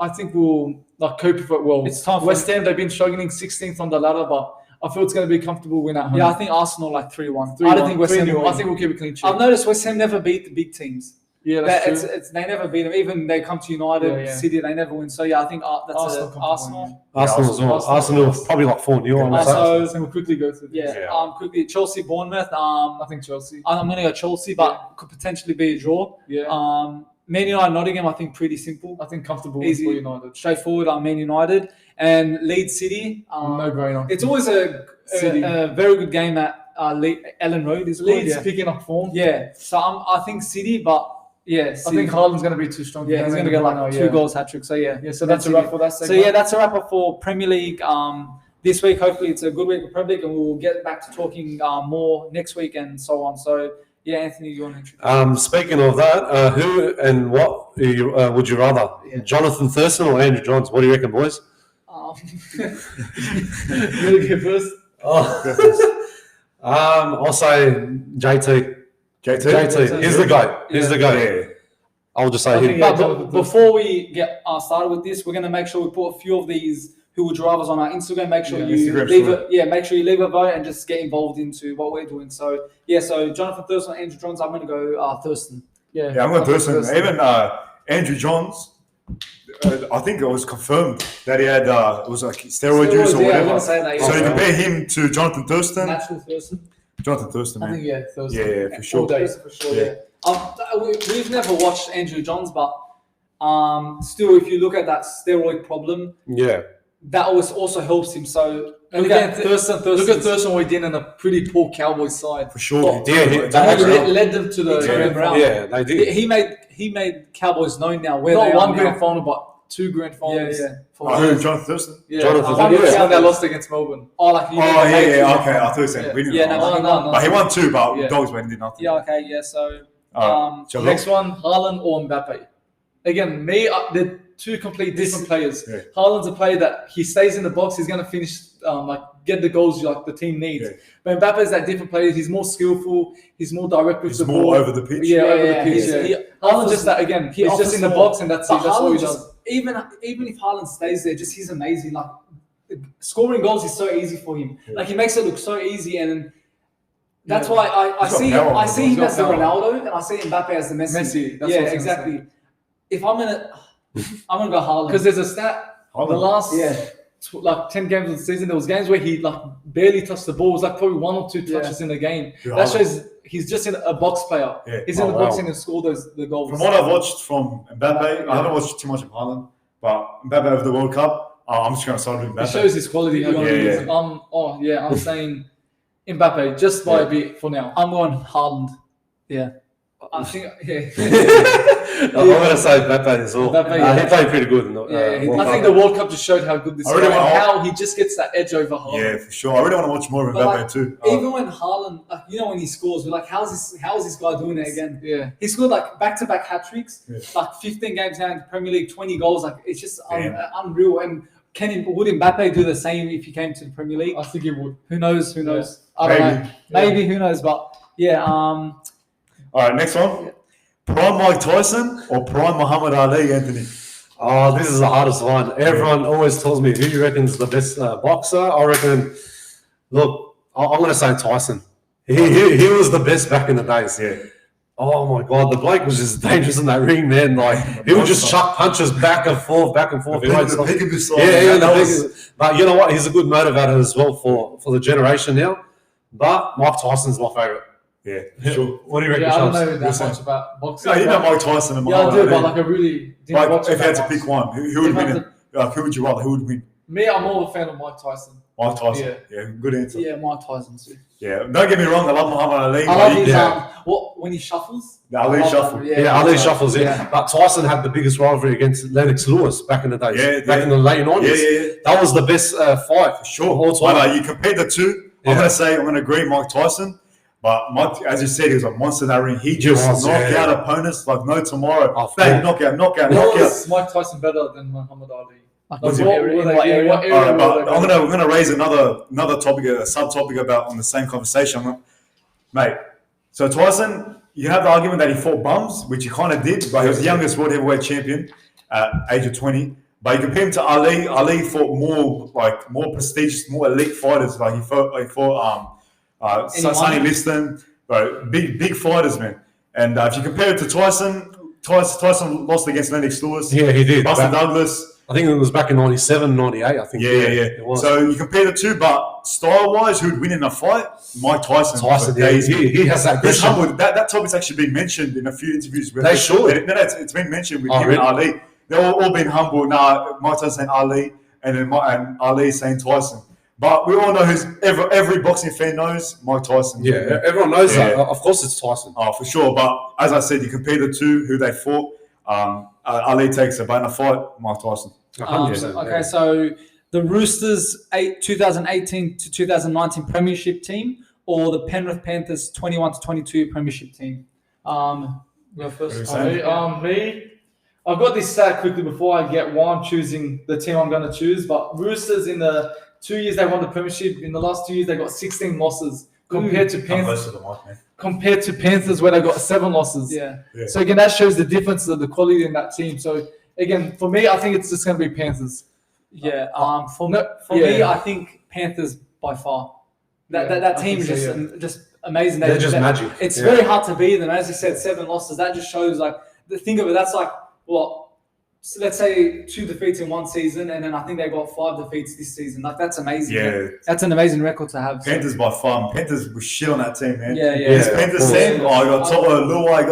I think we'll cope with it well. It's tough. West Ham, they've been struggling 16th on the ladder, but I feel it's going to be a comfortable win at home. Yeah, I think Arsenal like 3-1. 3-1. I don't think West Ham 3-0. will I win. think we'll keep it clean sheet. I've noticed West Ham never beat the big teams. Yeah, that's true. They never beat them. Even they come to United, Yeah. City, they never win. So yeah, I think that's Arsenal Arsenal. Arsenal as well. Arsenal probably like 4-0. I would say. So So we'll quickly go through this. yeah, quickly Chelsea, Bournemouth. I think Chelsea. I'm going to go Chelsea, but could potentially be a draw. Yeah. Man United, Nottingham. I think pretty simple, I think comfortable easy, for United. straightforward. Man United and Leeds City. No brainer. It's always a very good game at Ellen Road. Is Leeds called, picking up form. yeah. So I think City, but yeah, I City. think Haaland's going to be too strong. Yeah, he's going to get like 2 goals hat trick. So yeah, So that's a wrap for that So segment. yeah, that's a wrap up for Premier League. This week, hopefully, it's a good week of Premier League, and we'll get back to talking more next week and so on. So yeah, Anthony, you want to introduce? Speaking of that, who and what would you rather? Yeah. Jonathan Thurston or Andrew Johns? What do you reckon, boys? Really good first. I'll say JT. JT. He's the goat. He's the goat. Yeah. I'll just say I him. think, yeah, But before we get started with this, we're going to make sure we put a few of these who would drivers on our Instagram. Make sure you Instagram leave story. it. Yeah, make sure you leave a vote and just get involved into what we're doing. So yeah, so Jonathan Thurston, Andrew Johns. I'm going to go Thurston. Yeah, Yeah, I'm going Thurston. Even Andrew Johns, I think it was confirmed that he had it was like steroid use or Yeah, I'm whatever. going to say that. So Yeah. you compare him to Jonathan Thurston. Natural Thurston. Jonathan Thurston, I man. think Thursday. Yeah, for sure. All day. For sure, Yeah. We've never watched Andrew Johns, but still, if you look at that steroid problem, Yeah. that also helps him. So And look again, at Thurston. Look at Thurston what he did in a pretty poor Cowboys side. For sure. Yeah, He actually- led them to the He turned grand them around. final. Yeah, they did. He made Cowboys known now where Not they one are grand now. final, but 2 grand finals. Yeah. Jonathan Thurston? Yeah. Jonathan Yeah, Thurston. when they lost against Melbourne. Oh, like Oh, yeah, okay. I thought you Yeah. said winning. Yeah, no. But he won 2, but Yeah. Dogs went did nothing. Yeah, okay, yeah. So Alright. Next one, Haaland or Mbappe. Again, they're two complete different players. Yeah. Haaland's a player that he stays in the box. He's going to finish, get the goals like the team needs. Yeah. But Mbappe is that different player. He's more skillful. He's more direct with He's the more ball. over the pitch. Yeah, over Yeah, the pitch. he's- Yeah. he Haaland's offers- just that again. he He's just offers in the more. box, and that's But it. That's all he Haaland does. just even if Haaland stays there, just he's amazing. Like scoring goals is so easy for him. Yeah. Like he makes it look so easy, and that's Yeah. why I He's got see power. I see He's him got as the power. Ronaldo, and I see Mbappe as the Messi. Messi, that's what I yeah, was gonna exactly. say. If I'm gonna go Haaland Because there's a stat. Haaland. The last Yeah. 10 games of the season, there was games where he barely touched the ball. It was like probably 1 or 2 touches in the game. Yeah, That Haaland. shows he's just a box player. Yeah. He's in Oh, the box wow. and he score the goals. From what I've watched from Mbappe, I haven't watched too much of Haaland, but Mbappe over the World Cup, I'm just going to start with It Mbappe. shows his quality. Yeah. I'm saying Mbappe just by a bit for now. I'm going Haaland. Yeah. I think I'm going to say Mbappe as well. Mbappe, yeah. He played pretty good. I think the World Cup just showed how good this I guy really is and want- how he just gets that edge over Haaland. Yeah, for sure. I really want to watch more of But, Mbappe like, too. even when Haaland, when he scores, we're like, how is this guy doing it again? Yeah. He scored like back-to-back hat tricks, Yeah. like 15 games now in the Premier League, 20 goals. Like it's just Damn. unreal. And would Mbappe do the same if he came to the Premier League? I think he would. Who knows? Who Yeah. knows? I don't Maybe. know. Maybe who knows? But yeah, All right, next one. Prime Mike Tyson or Prime Muhammad Ali, Anthony? Oh, this is the hardest one. Everyone always tells me who you reckon is the best boxer. I reckon. Look, I'm going to say Tyson. He was the best back in the days. Yeah. Oh my God, the bloke was just dangerous in that ring, man. Like he would just chuck punches back and forth, back and forth. The big of this side. Yeah, that the was- biggest- but you know what? He's a good motivator as well for the generation now. But Mike Tyson's my favourite. Yeah, sure. What do you reckon, Yeah, I don't Shams? know that Listen. much about boxing. No, you know Mike Tyson and Yeah, I Muhammad do, Ali. but like I really didn't Like, watch if you had to that pick much. one, who would If I win had it? Like, who would you rather? Who would win? Me, I'm more of a fan of Mike Tyson. Mike Tyson. Yeah, good answer. yeah, Mike Tyson too. Yeah, don't get me wrong. I love Muhammad Ali. I but love he- his yeah. when he shuffles. The Ali I love shuffle. that. Yeah, Ali that's right. shuffles in. Yeah. But Tyson had the biggest rivalry against Lennox Lewis back in the days. Yeah, back yeah. in the late 90s. Yeah. That was the best fight for Sure. all time. But you compare the two. I'm going to agree Mike Tyson. But Mike, as you said, he was a monster in that ring. He just was, knocked yeah. out opponents like no tomorrow. Oh, Bang, fuck. knockout. Was Mike Tyson better than Muhammad Ali? Like, Was what he- area- What in what area? All right, but were I'm they gonna raise another topic, a subtopic about on the same conversation, mate. So Tyson, you have the argument that he fought bums, which he kind of did, but he was the youngest world heavyweight champion at age of 20. But you compare him to Ali. Ali fought more prestigious, more elite fighters. Like he fought Sonny Liston, bro, big fighters, man. And if you compare it to Tyson lost against Lennox Lewis. Yeah, he did. Buster Douglas. I think it was back in 97, 98, I think. Yeah. It was. So you compare the two, but style-wise, who'd win in a fight? Mike Tyson. He has that He's aggression. humble. That topic's actually been mentioned in a few interviews. They should. It's been mentioned with him really? and Ali. They're all been humble. Nah, Mike Tyson saying Ali, and Ali saying Tyson. But we all know every boxing fan knows Mike Tyson. Yeah, everyone knows that. Of course it's Tyson. Oh, for sure. But as I said, you compare the two, who they fought. Ali takes a banner fight, Mike Tyson. 100%. Okay, so the Roosters 2018 to 2019 Premiership team, or the Penrith Panthers 21 to 22 Premiership team. Go first. Me. I've got this stat quickly before I get why I'm choosing the team I'm going to choose. But Roosters, in the 2 years they won the Premiership, in the last 2 years they got 16 losses compared to Panthers. Compared to Panthers, where they got 7 losses. Yeah. So again, that shows the difference of the quality in that team. So again, for me, I think it's just going to be Panthers. Yeah. For me, I think Panthers by far. That team is just amazing. They're just magic. It's very hard to beat them. As you said, 7 losses. That just shows think of it. That's like so let's say 2 defeats in one season, and then I think they got 5 defeats this season. That's amazing. Yeah, that's an amazing record to have. Panthers by far. Panthers was shit on that team, man. Yeah. This Panthers team. I got Toto, Luai,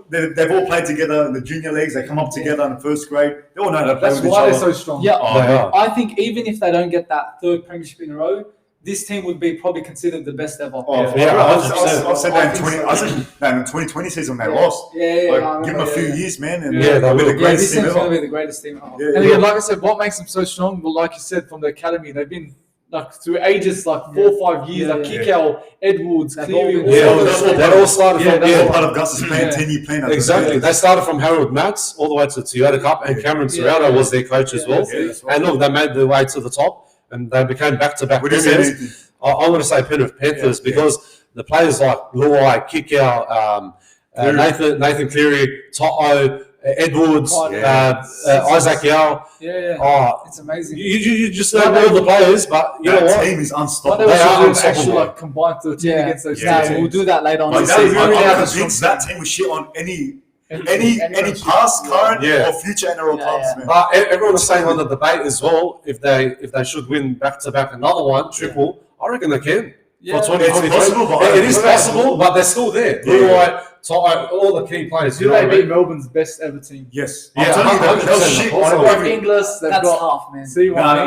they've all played together in the junior leagues. They come up together in the first grade. They all know how to play with each other. That's why they're so strong. Yeah, they are. I think even if they don't get that 3rd Premiership in a row, this team would be probably considered the best ever. I've said that in 2020 season they lost. Give them a few years, man, and they'll be the greatest this team team's going to ever. be the greatest team ever. And again, like I said, what makes them so strong? Well, like you said, from the academy, they've been through ages, 4 or 5 years, Kickow, Edwards, Cleary. They all started from They're part of Gus's plan, 10-year plan. Exactly. They started from Harold Matz all the way to Toyota Cup, and Cameron Serrano was their coach as well. And look, they made their way to the top, and they became back-to-back premiers. I want to say Penrith Panthers because the players like Luai, Kickow, Nathan Cleary, Toto, Edwards, Isaac Yao. It's amazing. You just don't know the players, but you know what? That team is unstoppable. They are unstoppable. Combined to the team against those teams. We'll do that later on. I'm convinced that team was shit on any past, current, or future NRL clubs, man. But everyone was saying on the debate as well, if they should win back-to-back another one, triple, I reckon they can. For 2023. It is possible, but they're still there. All the key players. Do they beat Melbourne's best ever team? Yes. Yeah, They've Inglis, they've that's got tough, man.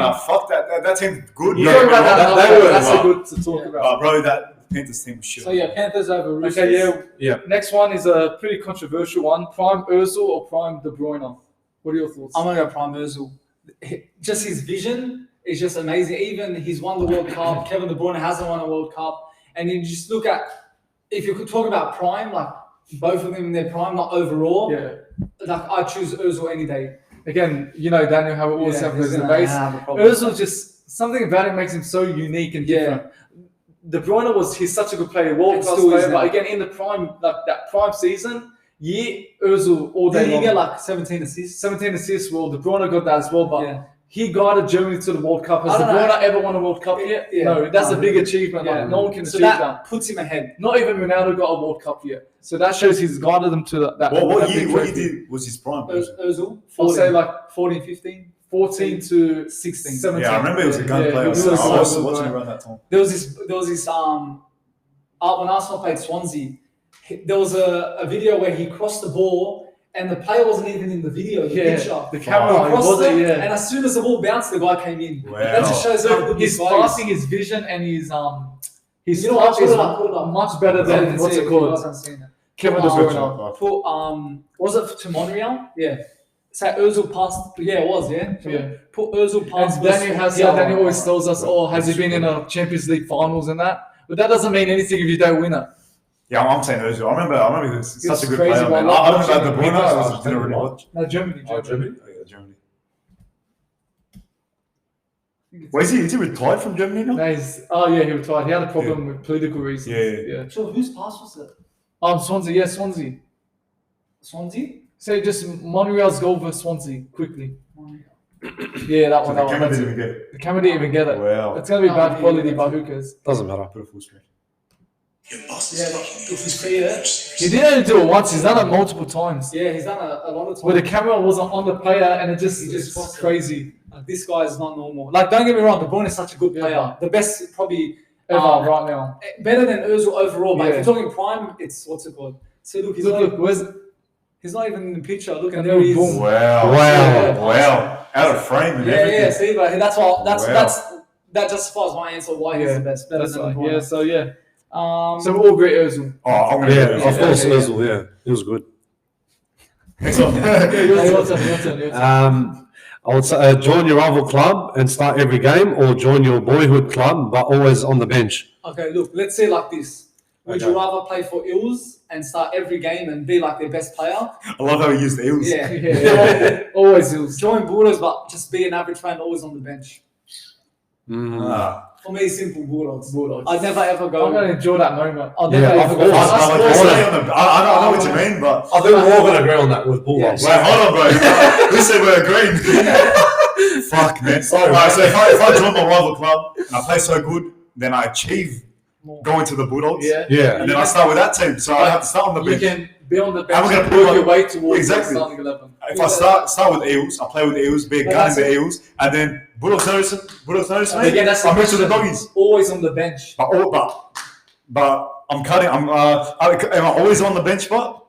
No, fuck that. That team's good. That's good to talk about. Bro, that Panthers team was shit. So Panthers over Roosters. Okay, yeah. Next one is a pretty controversial one. Prime Ozil or Prime De Bruyne? What are your thoughts? I'm going to go Prime Ozil. Just his vision is just amazing. Even he's won the World Cup. Kevin De Bruyne hasn't won a World Cup. And you just look at, if you could talk about prime, both of them in their prime, not overall. I choose Ozil any day. Again, Daniel, how it always happens in the base. Ozil, just something about him makes him so unique and different. De Bruyne he's such a good player, world class player. But again, in the prime, that prime season, Ozil all day long. He get 17 assists. 17 assists. Well, De Bruyne got that as well, but he guided Germany to the World Cup. Has De Bruyne ever won a World Cup yet? No, that's a big achievement. No one can achieve that. Puts him ahead. Not even Ronaldo got a World Cup yet. So that shows he's guided them to that. What year did was his prime? Ozil? I'll say 14, 15. 14 to 16, 17. Yeah, I remember he was a gun player. I was watching around that time. There was this when Arsenal played Swansea, there was a video where he crossed the ball and the player wasn't even in the video, the picture. The camera crossed it, and as soon as the ball bounced, the guy came in. Wow. That just shows how good his passing, his vision, and his touch is much better than what's it called? Kevin De Bruyne. Was it to Montreal? Yeah. So Ozil passed. Yeah, it was. Yeah. Put Ozil past. Daniel always tells us, has he been in a Champions League finals and that? But that doesn't mean anything if you don't win it. Yeah, I'm saying Ozil. I remember he was such a good player. Man. I remember De Bruyne. I didn't really watch. No, Germany. Germany. Is he retired from Germany now? No, he retired. He had a problem with political reasons. Yeah. So whose pass was it? Swansea. Yeah, Swansea. Swansea? Say just Montreal's goal for Swansea quickly. Yeah, that So one. the That one. camera That's didn't it. even get it. The camera didn't even get it. Wow. It's gonna be bad quality, but who cares? Doesn't matter. Put a full screen. Your boss is Yeah, but making if you see it, He didn't only do it once. He's done it multiple times. yeah, he's done a lot of times. Where the camera wasn't on the player, and it just it's crazy. Like, this guy is not normal. Like, don't get me wrong, De Bruyne is such a good player. The best, probably Ever right now. better than Özil overall. But Yeah. if you're talking prime, it's what's it called? See, look, he's not even in the picture. Look, and And there he is. boom. Wow. Wow. Wow. Out of frame and Yeah, everything. yeah. See, but that's why Wow. that justifies my answer. Why he's the best, better That's than right. De Bruyne. Yeah. So yeah. Um, So we're all great Özil. Oh, I'm gonna Yeah, do of it. course, yeah. Özil. Yeah, he was good. Next one. Your turn. I would say join your rival club and start every game, or join your boyhood club but always on the bench. okay, look, let's say like this. Would Okay. you rather play for Ills and start every game and be like their best player? I love how he used eels. Yeah. Yeah. Always Özil. Join Bulldogs, but just be an average fan, always on the bench. Ah. For me, simple Bulldogs. Bulldogs. I'd never ever go. I'm gonna enjoy that moment. I'll Yeah, never of ever go. course. I know what you mean, but I think we're all going to agree on that with Bulldogs. wait, hold on, bro. We said we're agreeing. Fuck, man. Sorry, Alright, so if I join my rival club and I play so good, then I achieve going to the Bulldogs. Yeah. Yeah. And then I start with that team, so I have to start on the You bench. can be on the I'm bench gonna and put work my- your way towards Exactly. the starting 11. If I start with Eels, I play with Eels, be a But gun in that's the it. Eels, and then Bulldogs notice me. Again, that's the I move to the question. doggies. Always on the bench. But I'm cutting. Am I always on the bench spot?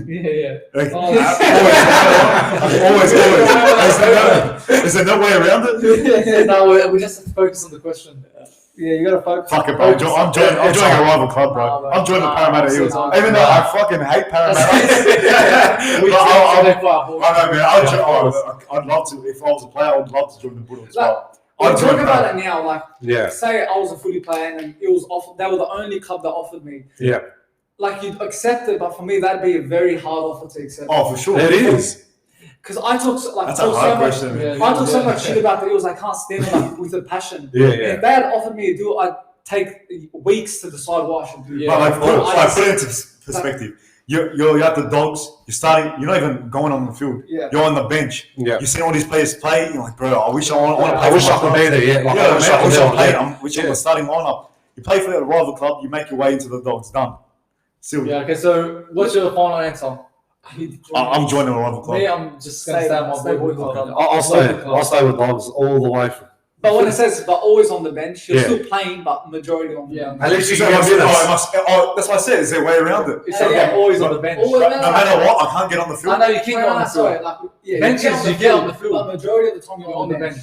Yeah. Like, Oh, always. Is there no way around it? No, we just have to focus on the question. Yeah, you gotta focus. Fuck it, bro. I'm joining a rival club, bro. No, bro. I'm joining the No, Parramatta it's Eels. not. Even though I fucking hate Parramatta. We But I I know, man. I'd love to. If I was a player, I'd love to join the Bulldogs. But We're I'd join talking about Parramatta. it now. Like, Yeah. say I was a footy player and it was offered. They were the only club that offered me. Yeah. Like, you'd accept it, but for me, that'd be a very hard offer to accept. Oh, for sure. It is. Because I talk That's a hard question. Yeah. I talk so much shit about the Eels. I can't stand it like, with a passion. Yeah, And yeah. if they had offered me a deal, I'd take weeks to decide what I should do. Yeah. But like, of course. put it into perspective. You're at the Dogs. You're starting. You're not even going on the field. Yeah. You're on the bench. Yeah. You see all these players play. You're like, bro, I wish I want to play. I wish for I my could club. be there. Yeah. Like, Yeah, I wish I could be on play. there. I'm Yeah. the starting lineup. You play for a rival club. You make your way into the Dogs. Done. Still, Yeah, okay, so what's your final answer? I'm joining a rival club. Me, I'm just going to Stay- stay on my stay boy boy club. I'll stay with Dogs all the way. But when it says, but always on the bench, you're Yeah. still playing, but majority on the Yeah. bench. At least you So can get minutes. that's what I said. Is there a way around it? It's Yeah, okay, yeah. always on the bench. Always- No matter what, I can't get on the field. I know you can get on the sorry, field. like, yeah, Benches, you get on the field. But majority of the time, You're on the bench.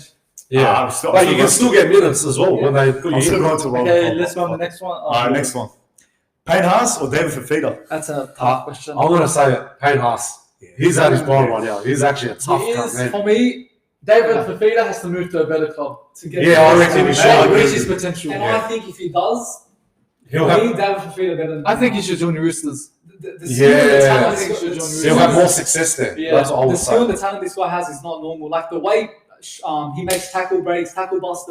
Yeah. I'm still- But I'm you can still get minutes as well when they put I'm you still in. going to rival Okay, club. let's go on the next one. All right, next one. Payne Haas or David Fafita? That's a tough question. I'm going to say it. Payne Haas. He's at his prime right now. He's actually a tough He cut, is, man. for me, David Fafita has to move to a better club to get Yeah, I reckon he should. reach his potential. And Yeah. I think if he does, He'll I have, think David Fafita better than I think he should join the Roosters. the skill and the Yeah. talent. I think he should join he'll have more success there. Yeah. That's what I The would skill and say. the talent this guy has is not normal. Like the way he makes tackle breaks, tackle busts,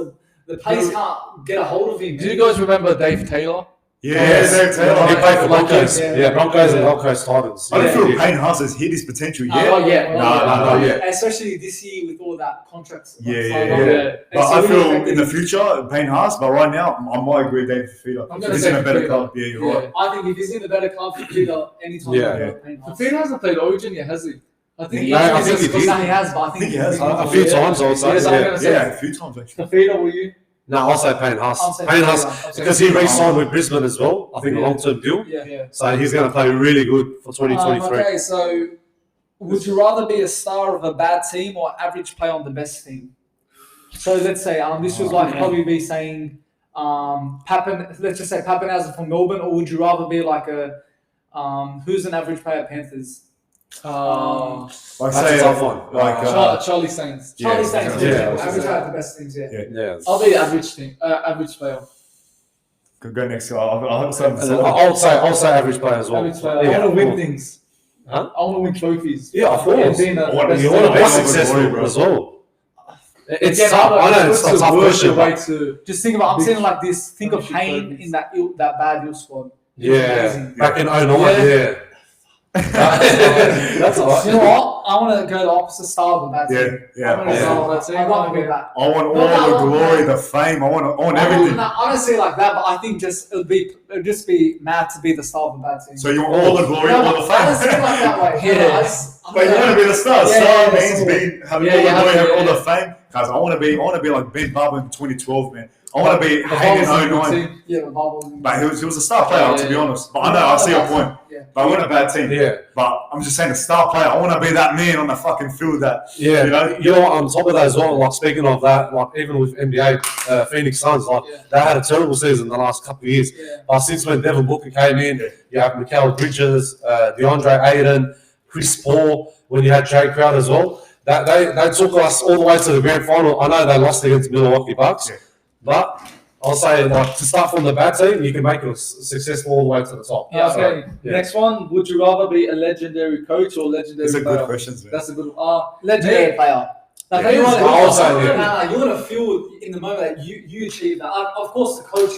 the players can't get a hold of him. Do you guys remember Dave Taylor? Yes. Dave Taylor. He played for Broncos. Yeah. Yeah, Broncos and Gold Coast Titans. I don't Yeah. feel Payne Haas has hit his potential yet. Oh, yeah. No, yeah. Especially this year with all that contracts. Yeah, signed yeah, up. yeah. Yeah. But It's I really feel affected in the him. future, Payne Haas, but right now, I might agree with David Fafita. I'm If gonna he's say in a better Fafita. club, yeah, you're right. I think if he's in a better club, Fafita anytime. Yeah. I'll go Payne Haas. Fafita hasn't played Origin yet, has he? I think No, I think he Because did. now he has, but I I think think he has. A few times, I would say. Yes, I'm Yeah. gonna say Yeah, a few times actually. Fafita, will you? No, I'll say Payne I'll Haas. say Payne Fafita. Haas, I'll say because he Fafita. re-signed with Brisbane as well. I think a Yeah. long-term deal. Yeah. So he's going to play really good for 2023. Okay, so would you rather be a star of a bad team or average player on the best team? So let's say this was like probably be saying Pappen. Let's just say Pappenhausen from Melbourne, or would you rather be like a who's an average player at Panthers? Like That's say, a tough one. like Charlie Sainz. Charlie Yeah, Staines. yeah, Average player at the best teams. Yeah. Yeah. I'll be average team, average player. go next. I'll have some. I'll say average player as well. Average player. Yeah, I want of to win course. things. Huh? I want to win trophies. Yeah, of course. being a I want- best You want to be player. successful bro. as well. It's Again, tough. I know it's to a tough work question, your way but to Just think about. I'm Big saying it like this. Think of championship Hayne trophies. in that bad Ill squad. yeah, Amazing. back in 09, Yeah. yeah. That's all right. You know what? I want to go the opposite style of the bad team. Yeah, I want to yeah. style of that team. I'd rather be that. I want all the glory, the fame. I want everything. No, honestly, like that, but I think just it'll just be mad to be the star of the bad team. So you want all the glory, all the I don't see it fame. like that way. Yeah. But you want to be the star. Yeah, Star yeah, means yeah. being having Yeah, all the yeah, glory, yeah, having all yeah. the fame. Guys, I want to be like Ben Barber in 2012, man. I want to be hanging Bubbles is a good 09. team. Yeah, the bubble. But he was a star player, to be honest. But I know, I see your point. Yeah. But I want a bad team. Yeah. But I'm just saying, a star player, I want to be that man on the fucking field that, Yeah, you know? what, on top of that as well, like speaking of that, like even with NBA, Phoenix Suns, like they had a terrible season the last couple of years. Yeah. But since when Devin Booker came in, you have Mikal Bridges, DeAndre Ayton, Chris Paul, when you had Jay Crowder as well, that they took us all the way to the grand final. I know they lost against Milwaukee Bucks, but I'll say, like, to start from the bad team, you can make it successful all the way to the top. Yeah, So, okay. yeah. Next one. Would you rather be a legendary coach or legendary These are player? good questions, man. That's a good one. Legendary player. Like, Yeah. you want I would say, you want to feel in the moment that you achieve that. Of course, the coach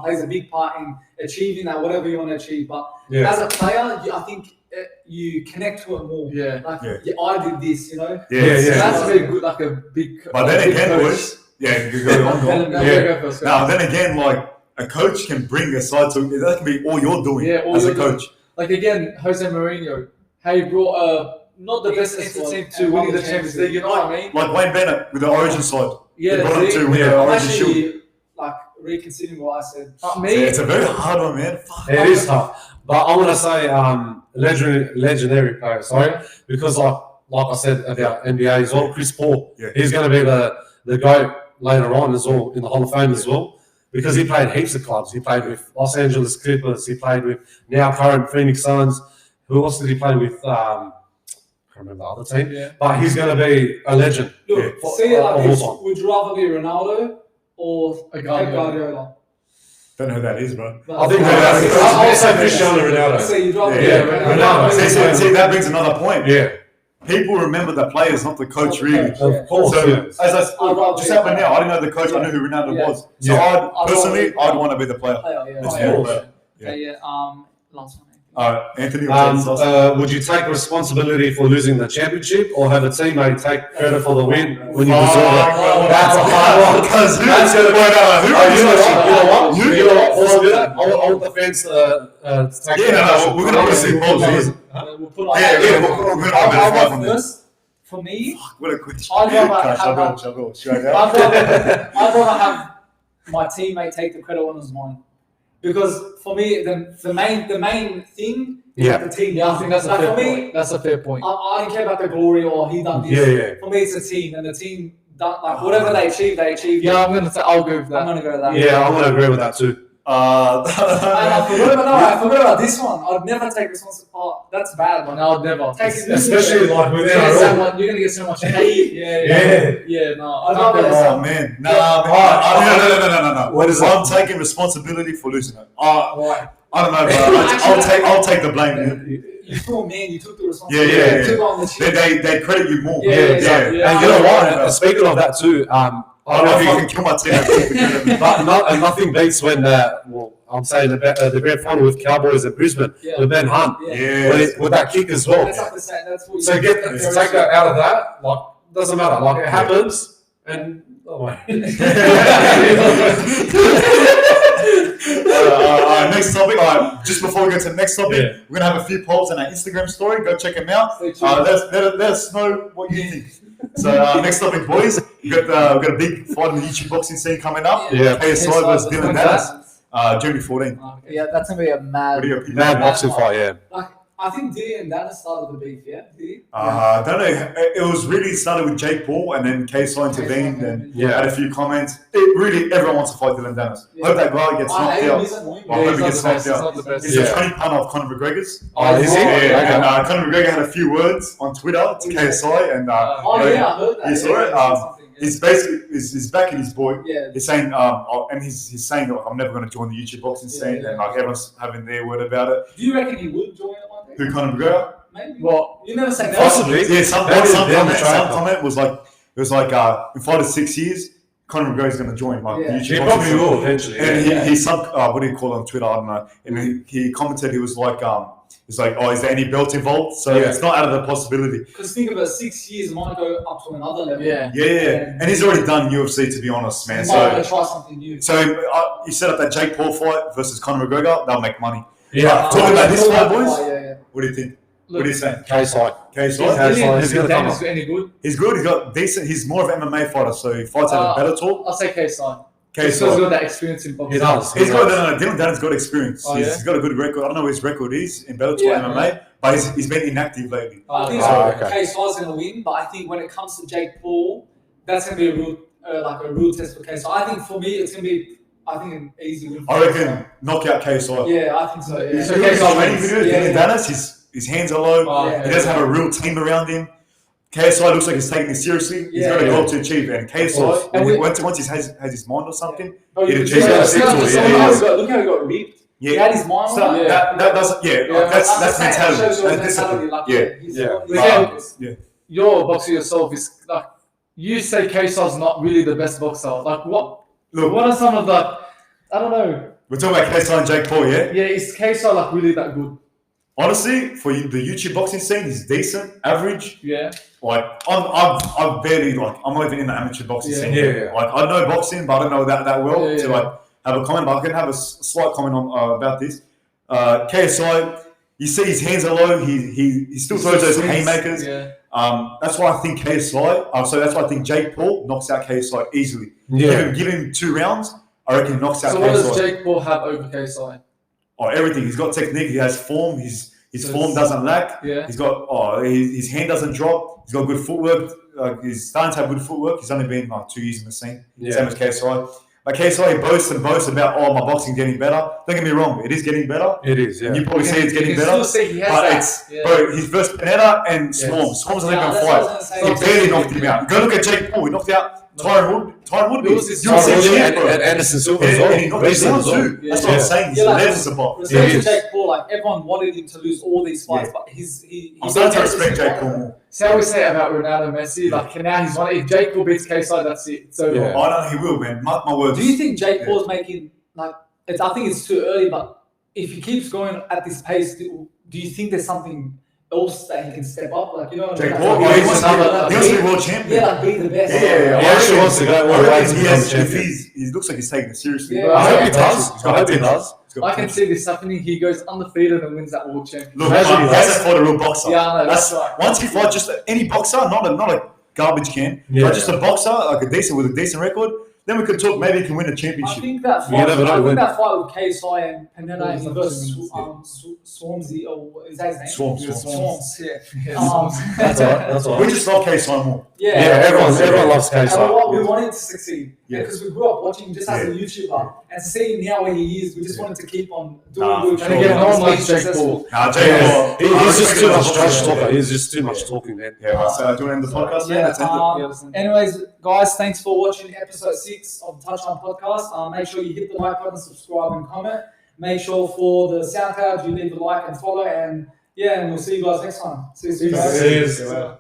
plays a big part in achieving that, whatever you want to achieve. But Yeah. as a player, I think you connect to it more. Yeah. Like, Yeah. I did this, you know. Yeah, So yeah. that's very good, like a big. But then big again, coach. boys, yeah, you go on, go on. Go first, go. Now, then again, like, a coach can bring a side to it. That can be all you're doing Yeah, all as a you're doing. coach. Like again, Jose Mourinho, how he brought not the best Squad team to and winning won the the Champions League. You know what I mean? Like Wayne Bennett with the Origin side. Yeah, He brought him see? to win the Yeah. I'm Origin Shield. actually like reconsidering what I said. Me, It's a very hard one, man. Fuck. It is tough. But I want to say legendary player, sorry, because like I said about NBA as well, Chris Paul, Yeah. he's going to be the GOAT later on as well in the Hall of Fame as well, because he played heaps of clubs. He played with Los Angeles Clippers. He played with now current Phoenix Suns. Who else did he play with? I can't remember the other team. Yeah. But he's going to be a legend. Look, for- see it like of this: all time. would you rather be Ronaldo or A Pep Guardiola. Guardiola? Don't know who that is, bro. I think Yeah, I'll say Cristiano Ronaldo. So you'd rather Yeah, be Ronaldo. See, that brings another point. Yeah, People remember the players, not the coach, really. of course. So, yeah. as I I'd rather just be happened a now, I didn't know the coach. I Yeah. knew who Ronaldo Yeah. was. So Yeah. I'd want to be the player. player, yeah. Let's Of do it. course. Yeah. Yeah. Last one. Anthony. Would you take responsibility for losing the championship, or have a teammate take credit for the win when you deserve it? That's a hard one. Because That's gonna be. You know what? Before I do that, I want the fans to take Yeah, no, we're gonna obviously pause this. We'll put on Yeah, we're gonna I'll have go on this. first. For me, What a question. I'd rather Gosh, have I'll go straight out. I'd rather have my teammate take the credit when it's mine. Because for me, the main thing is Yeah. that the team. Yeah, I think that's a like fair for me, point. That's a fair point. I don't care about the glory or he done this. Yeah, yeah. For me, it's a team, and the team done like whatever they achieve, they achieve. Yeah, I'm gonna say I'll go with I'm that. gonna go with that. Yeah, I'm gonna agree with that too. And I forgot about this one. I'd never take responsibility. Oh, that's a bad one. No, I'll never. Especially like with You're our gonna get so much hate. Yeah. Yeah, no. I'd I don't rather- go Oh man, no. What is I'm taking responsibility for losing it. Why? I don't know, bro. I'll take the blame. You feel man. You took the responsibility. Yeah. You took on the chin. They credit you more. Yeah, exactly. And you know what? Speaking of that too, I don't I'll know if you fucking kill my team. but nothing beats when I'm saying the grand final with Cowboys at Brisbane Yeah. with Ben Hunt Yeah. with that kick as well. That's like the same. That's what. So to take that out of that, like doesn't matter. Like it happens, and Next topic. Just before we go to the next topic, we're gonna have a few polls on our Instagram story. Go check them out. Let us know what you think. So next topic, boys. We've got a big fight in the YouTube boxing scene coming up. Yeah. KSI versus Dylan Dallas. January 14. Yeah, that's gonna be a mad. What are your opinions? mad boxing fight. Yeah. Like, I think Diddy and Dallas started the beef. Yeah, did he? I don't know. It was really started with Jake Paul, and then KSI intervened and Yeah. had a few comments. Everyone wants to fight Dylan Dennis. Yeah. Hope that guy gets I knocked hate him. out. He's annoying. I hope he's he not gets the best. knocked He's out. not the best. He's Yeah. a training partner of Conor McGregor's. Oh, is he? Yeah, Okay. and Conor McGregor had a few words on Twitter to KSI, and Oh yeah, I heard that. You saw it? Something, yeah. he's basically he's backing his boy. Yeah. He's saying, and he's saying, like, I'm never going to join the YouTube boxing scene, Yeah. and like everyone's having their word about it. Do you reckon he would join it one day? Who Conor McGregor? Maybe. Well, You never say never. Possibly. Yeah, some Maybe down the track. comment was like, it was like, in 5 to 6 years, Conor McGregor's going to join like Yeah. the He YouTube boxing probably scene. will eventually. And Yeah. he what do you call it on Twitter? I don't know. And he commented, he was like, it's like, oh, is there any belt involved? So it's not out of the possibility. Because think about 6 years, might go up to another level. And he's already done UFC, to be honest, man. He might want to try something new. So you set up that Jake Paul fight versus Conor McGregor, they'll make money. Yeah. Talking about this fight, boys. Yeah. What do you think? What are you saying? KSI. KSI. He's going to come up. any good? He's good. He's got decent. He's more of an MMA fighter, so he fights at a better talk. I'll say KSI. He's KSI. got that experience in boxing. He does. He's got Dylan Dannon's got experience. Oh, He's got a good record. I don't know what his record is in Bellator MMA, but he's been inactive lately. I think KSI's going to win, but I think when it comes to Jake Paul, that's going to be a real test for KSI. I think for me, it's going to be an easy win. I reckon knockout KSI. Yeah, I think so. Yeah. So KSI training videos, Dylan Dennis, his hands are low. He doesn't have a real team around him. KSI looks like he's taking this seriously. He's got a goal to achieve, and KSI, once he has his mind or something, he achieves it. Look how he got ripped. Yeah. He had his mind on it. That doesn't. That's mentality. That's discipline. Your boxer yourself is like you say KSI's not really the best boxer. Like what? Look, what are some of the? I don't know. We're talking about KSI and Jake Paul, yeah? Yeah, is KSI like really that good? Honestly, for the YouTube boxing scene, he's decent, average. Yeah. Like I'm barely I'm not even in the amateur boxing scene. Like I know boxing, but I don't know that well to like have a comment. But I can have a slight comment on about this. KSI, you see his hands are low. He still throws those haymakers. Yeah. That's why I think KSI. So that's why I think Jake Paul knocks out KSI easily. Yeah. Give him 2 rounds. I reckon he knocks out KSI. So what does Jake Paul have over KSI? Oh, everything. He's got technique. He has form. His form doesn't lack. Yeah. He's got his hand doesn't drop. He's got good footwork. He's starting to have good footwork. He's only been 2 years in the scene. Same as KSI. But KSI, he boasts about, my boxing's getting better. Don't get me wrong, it is getting better. It is, yeah. You probably see it's getting better. Still see he has bro, his first Panetta and Swarms. Swarms doesn't even fight. He barely knocked him out. Go look at Jake Paul. He knocked out Tyron Woodley. And Anderson Silva as well. And he knocked him down too. That's what I'm saying. His levels above. Respect to Jake Paul, everyone wanted him to lose all these fights, but I'm starting to respect Jake Paul more. So we say about Ronaldo, Messi, now he's won. If Jake Paul beats KSI, that's it. So I know he will, man. Mark my words. Do you think Jake Paul's making I think it's too early, but if he keeps going at this pace, do you think there's something else that he can step up? Jake Paul, he wants to be world champion. Yeah, be the best. Yeah. He actually wants to go. He looks like he's taking it seriously. Yeah. I hope he does. I can see this happening. He goes undefeated and wins that world championship. Look, he hasn't fought a real boxer. Yeah, I know, that's right. Once he fights just any boxer, not a garbage can, but just a boxer with a decent record, then we could talk. Maybe he can win a championship. I think that fight with KSI and Panetta versus Swarmsy, or is that his name? Swarms. That's all right. We just love KSI more. Yeah, everyone loves KSI. We wanted to succeed because we grew up watching him just as a YouTuber, and to see him now where he is, we just wanted to keep on doing good. And again, no one likes Jake Paul. He's just too much trash talker. He's just too much talking, man. Yeah, so do you want to end the podcast? Anyways, guys, thanks for watching episode 6 of the Touchdown Podcast. Make sure you hit the like button, subscribe, and comment. Make sure for the Soundcloud you leave a like and follow, and we'll see you guys next time. See you guys. See you.